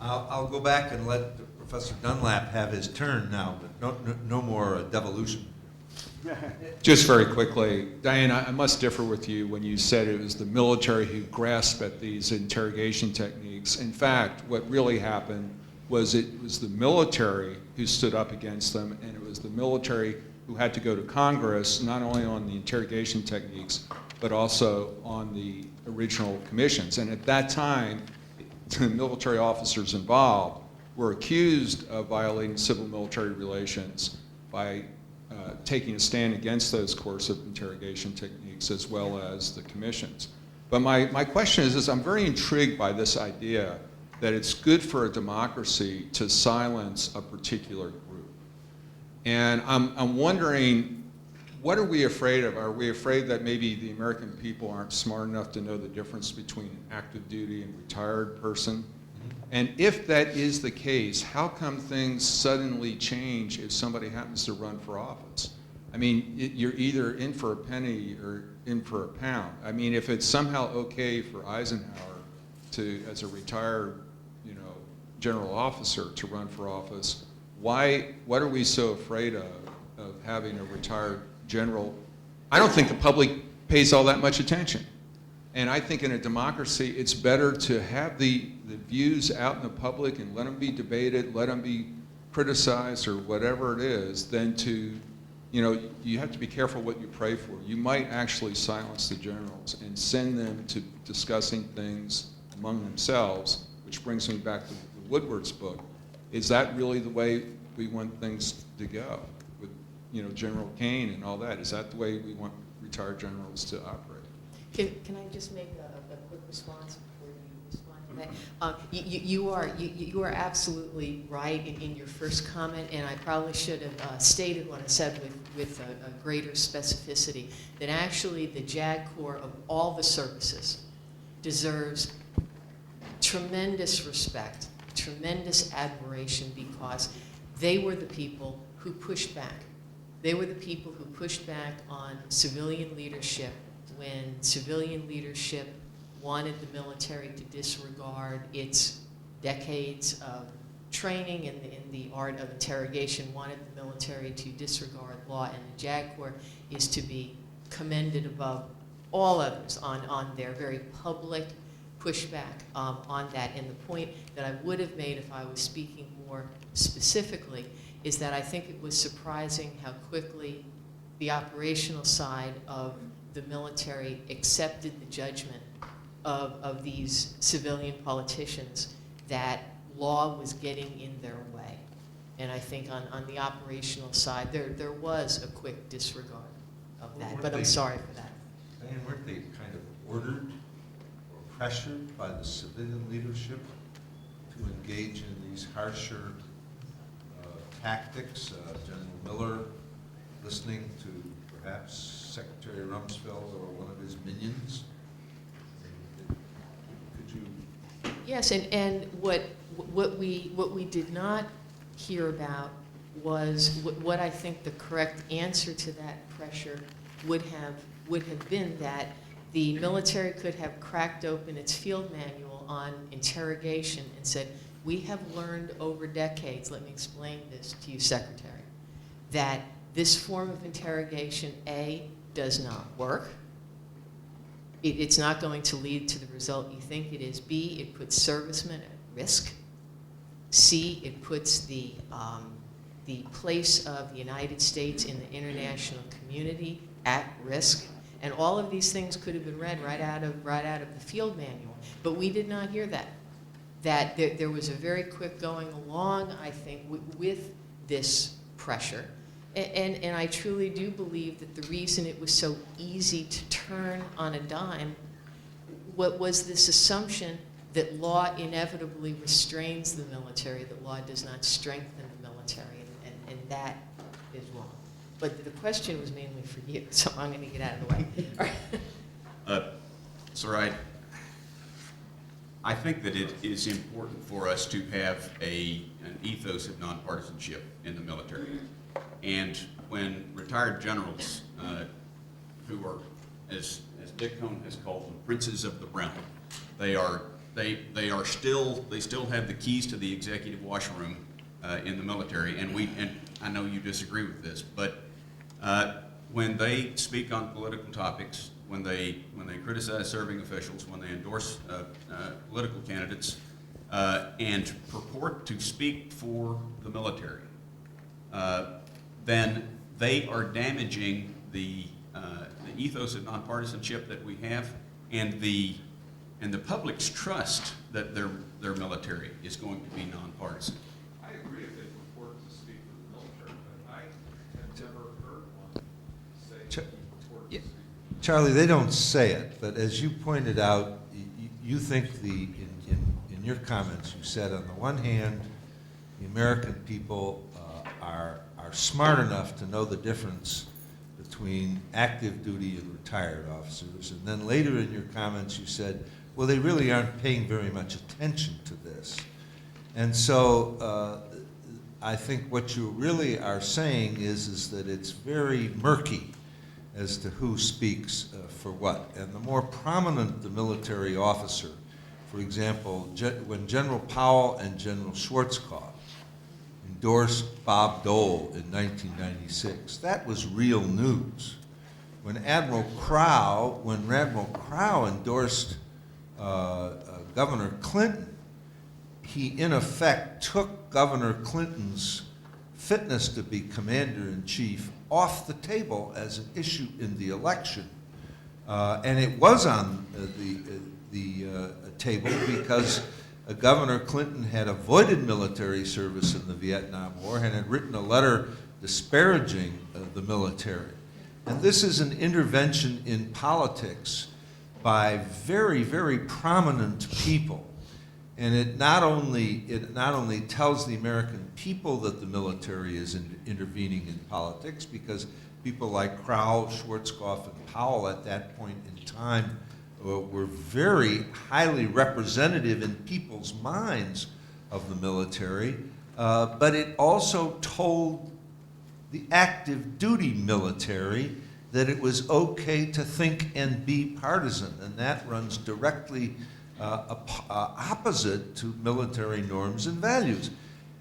I'll go back and let Professor Dunlap have his turn now, but no more devolution. Just very quickly, Diane, I must differ with you when you said it was the military who grasped at these interrogation techniques. In fact, what really happened was it was the military who stood up against them, and it was the military who had to go to Congress, not only on the interrogation techniques, but also on the original commissions. And at that time, the military officers involved were accused of violating civil-military relations by taking a stand against those coercive interrogation techniques as well as the commissions. But my question is I'm very intrigued by this idea that it's good for a democracy to silence a particular group. And I'm wondering, what are we afraid of? Are we afraid that maybe the American people aren't smart enough to know the difference between an active duty and retired person? And if that is the case, how come things suddenly change if somebody happens to run for office? I mean, you're either in for a penny or in for a pound. I mean, if it's somehow okay for Eisenhower to, as a retired, general officer, to run for office, what are we so afraid of having a retired general? I don't think the public pays all that much attention. And I think in a democracy, it's better to have the views out in the public and let them be debated, let them be criticized or whatever it is, than to, you have to be careful what you pray for. You might actually silence the generals and send them to discussing things among themselves, which brings me back to Woodward's book. Is that really the way we want things to go with, General Kohn and all that? Is that the way we want retired generals to operate? Can I just make a quick response before you respond? You are absolutely right in your first comment, and I probably should have stated what I said with a greater specificity, that actually the JAG Corps of all the services deserves tremendous respect, tremendous admiration, because they were the people who pushed back. They were the people who pushed back on civilian leadership when civilian leadership wanted the military to disregard its decades of training in the art of interrogation, wanted the military to disregard law, and the JAG Corps is to be commended above all others on their very public pushback on that. And the point that I would have made if I was speaking more specifically is that I think it was surprising how quickly the operational side of the military accepted the judgment of these civilian politicians that law was getting in their way. And I think on the operational side, there was a quick disregard of that, but I'm sorry for that. Diane, weren't they kind of ordered or pressured by the civilian leadership to engage in these harsher tactics? General Miller listening to perhaps Secretary Rumsfeld or one of his minions? Could you? Yes, and what we did not hear about was what I think the correct answer to that pressure would have been, that the military could have cracked open its field manual on interrogation and said, we have learned over decades, let me explain this to you, Secretary, that this form of interrogation, A, does not work. It's not going to lead to the result you think it is. B, it puts servicemen at risk. C, it puts the place of the United States in the international community at risk. And all of these things could have been read right out of the field manual. But we did not hear that. That there was a very quick going along, I think, with this pressure. And I truly do believe that the reason it was so easy to turn on a dime was this assumption that law inevitably restrains the military, that law does not strengthen the military, and that is wrong. But the question was mainly for you, so I'm going to get out of the way. All right. Sir, I think that it is important for us to have an ethos of nonpartisanship in the military. And when retired generals, who are, as Dick Kohn has called them, princes of the realm, they still have the keys to the executive washroom in the military. And I know you disagree with this, but when they speak on political topics, when they criticize serving officials, when they endorse political candidates, and purport to speak for the military, then they are damaging the ethos of nonpartisanship that we have, and the public's trust that their military is going to be nonpartisan. I agree if they purport to speak for the military, but I have never heard one say he purported to speak. Charlie, they don't say it, but as you pointed out, you think in your comments you said, on the one hand, the American people are smart enough to know the difference between active duty and retired officers, and then later in your comments you said, well, they really aren't paying very much attention to this. And so I think what you really are saying is that it's very murky as to who speaks for what. And the more prominent the military officer, for example, when General Powell and General Schwarzkopf endorsed Bob Dole in 1996, that was real news. When Admiral Crowe endorsed Governor Clinton, he in effect took Governor Clinton's fitness to be commander-in-chief off the table as an issue in the election. And it was on the table because Governor Clinton had avoided military service in the Vietnam War and had written a letter disparaging the military. And this is an intervention in politics by very, very prominent people. And it not only tells the American people that the military is intervening in politics, because people like Crow, Schwarzkopf, and Powell at that point in time were very highly representative in people's minds of the military, but it also told the active duty military that it was okay to think and be partisan, and that runs directly opposite to military norms and values.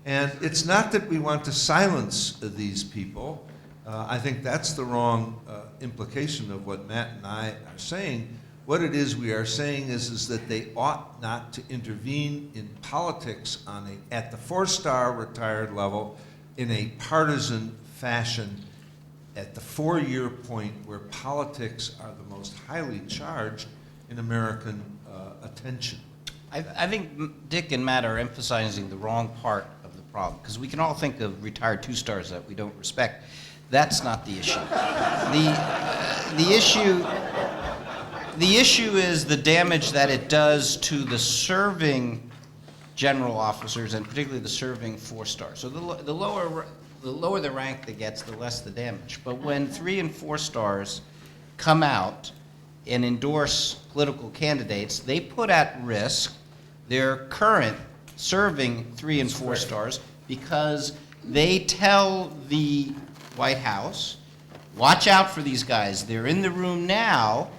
And it's not that we want to silence these people. I think that's the wrong implication of what Matt and I are saying. What it is we are saying is that they ought not to intervene in politics at the four-star retired level in a partisan fashion at the 4-year point where politics are the most highly charged in American attention. I think Dick and Matt are emphasizing the wrong part of the problem, because we can all think of retired two-stars that we don't respect. That's not the issue. The issue is the damage that it does to the serving general officers, and particularly the serving four-stars. So the lower the rank that gets, the less the damage. But when 3 and 4 stars come out and endorse political candidates, they put at risk their current serving 3 and 4 stars, because they tell the White House, watch out for these guys. They're in the room now,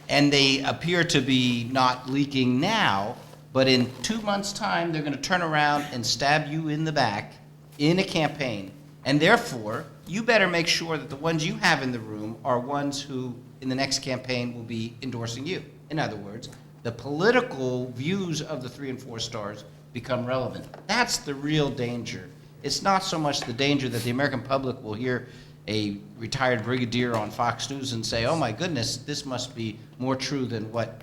and they appear to be not leaking now, but in 2 months' time, they're going to turn around and stab you in the back in a campaign. And therefore, you better make sure that the ones you have in the room are ones who, in the next campaign, will be endorsing you. In other words, the political views of the 3 and 4 stars become relevant. That's the real danger. It's not so much the danger that the American public will hear a retired brigadier on Fox News and say, oh my goodness, this must be more true than what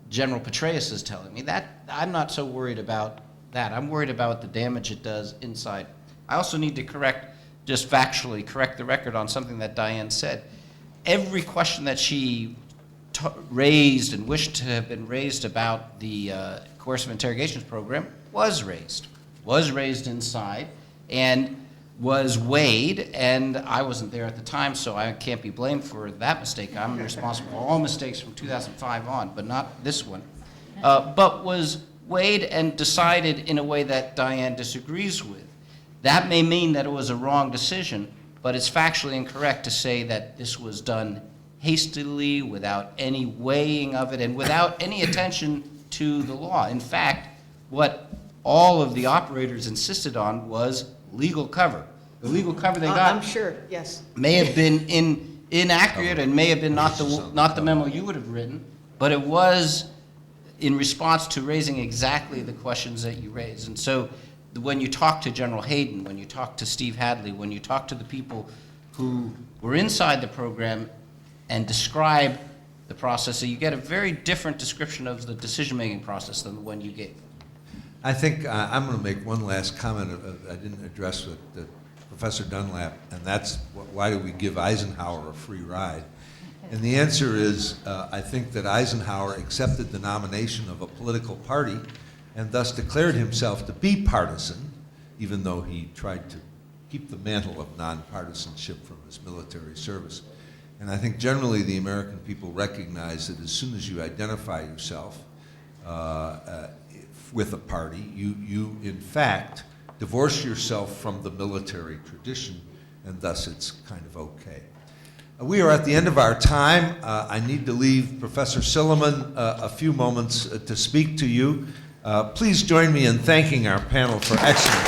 General Petraeus is telling me. I'm not so worried about that. I'm worried about the damage it does inside. I also need to just factually correct the record on something that Diane said. Every question that she raised and wished to have been raised about the coercive interrogations program was raised inside, and was weighed, and I wasn't there at the time, so I can't be blamed for that mistake. I'm responsible for all mistakes from 2005 on, but not this one. But was weighed and decided in a way that Diane disagrees with. That may mean that it was a wrong decision, but it's factually incorrect to say that this was done hastily, without any weighing of it, and without any attention to the law. In fact, what all of the operators insisted on was legal cover. The legal cover they got, I'm sure, yes. may have been inaccurate and may have been not the memo you would have written, but it was in response to raising exactly the questions that you raised. And so when you talk to General Hayden, when you talk to Steve Hadley, when you talk to the people who were inside the program and describe the process, so you get a very different description of the decision-making process than the one you gave. I think I'm going to make one last comment I didn't address with Professor Dunlap, and that's why do we give Eisenhower a free ride? And the answer is, I think that Eisenhower accepted the nomination of a political party and thus declared himself to be partisan, even though he tried to keep the mantle of nonpartisanship from his military service. And I think generally the American people recognize that as soon as you identify yourself with a party, you in fact divorce yourself from the military tradition, and thus it's kind of okay. We are at the end of our time. I need to leave Professor Silliman a few moments to speak to you. Please join me in thanking our panel for excellent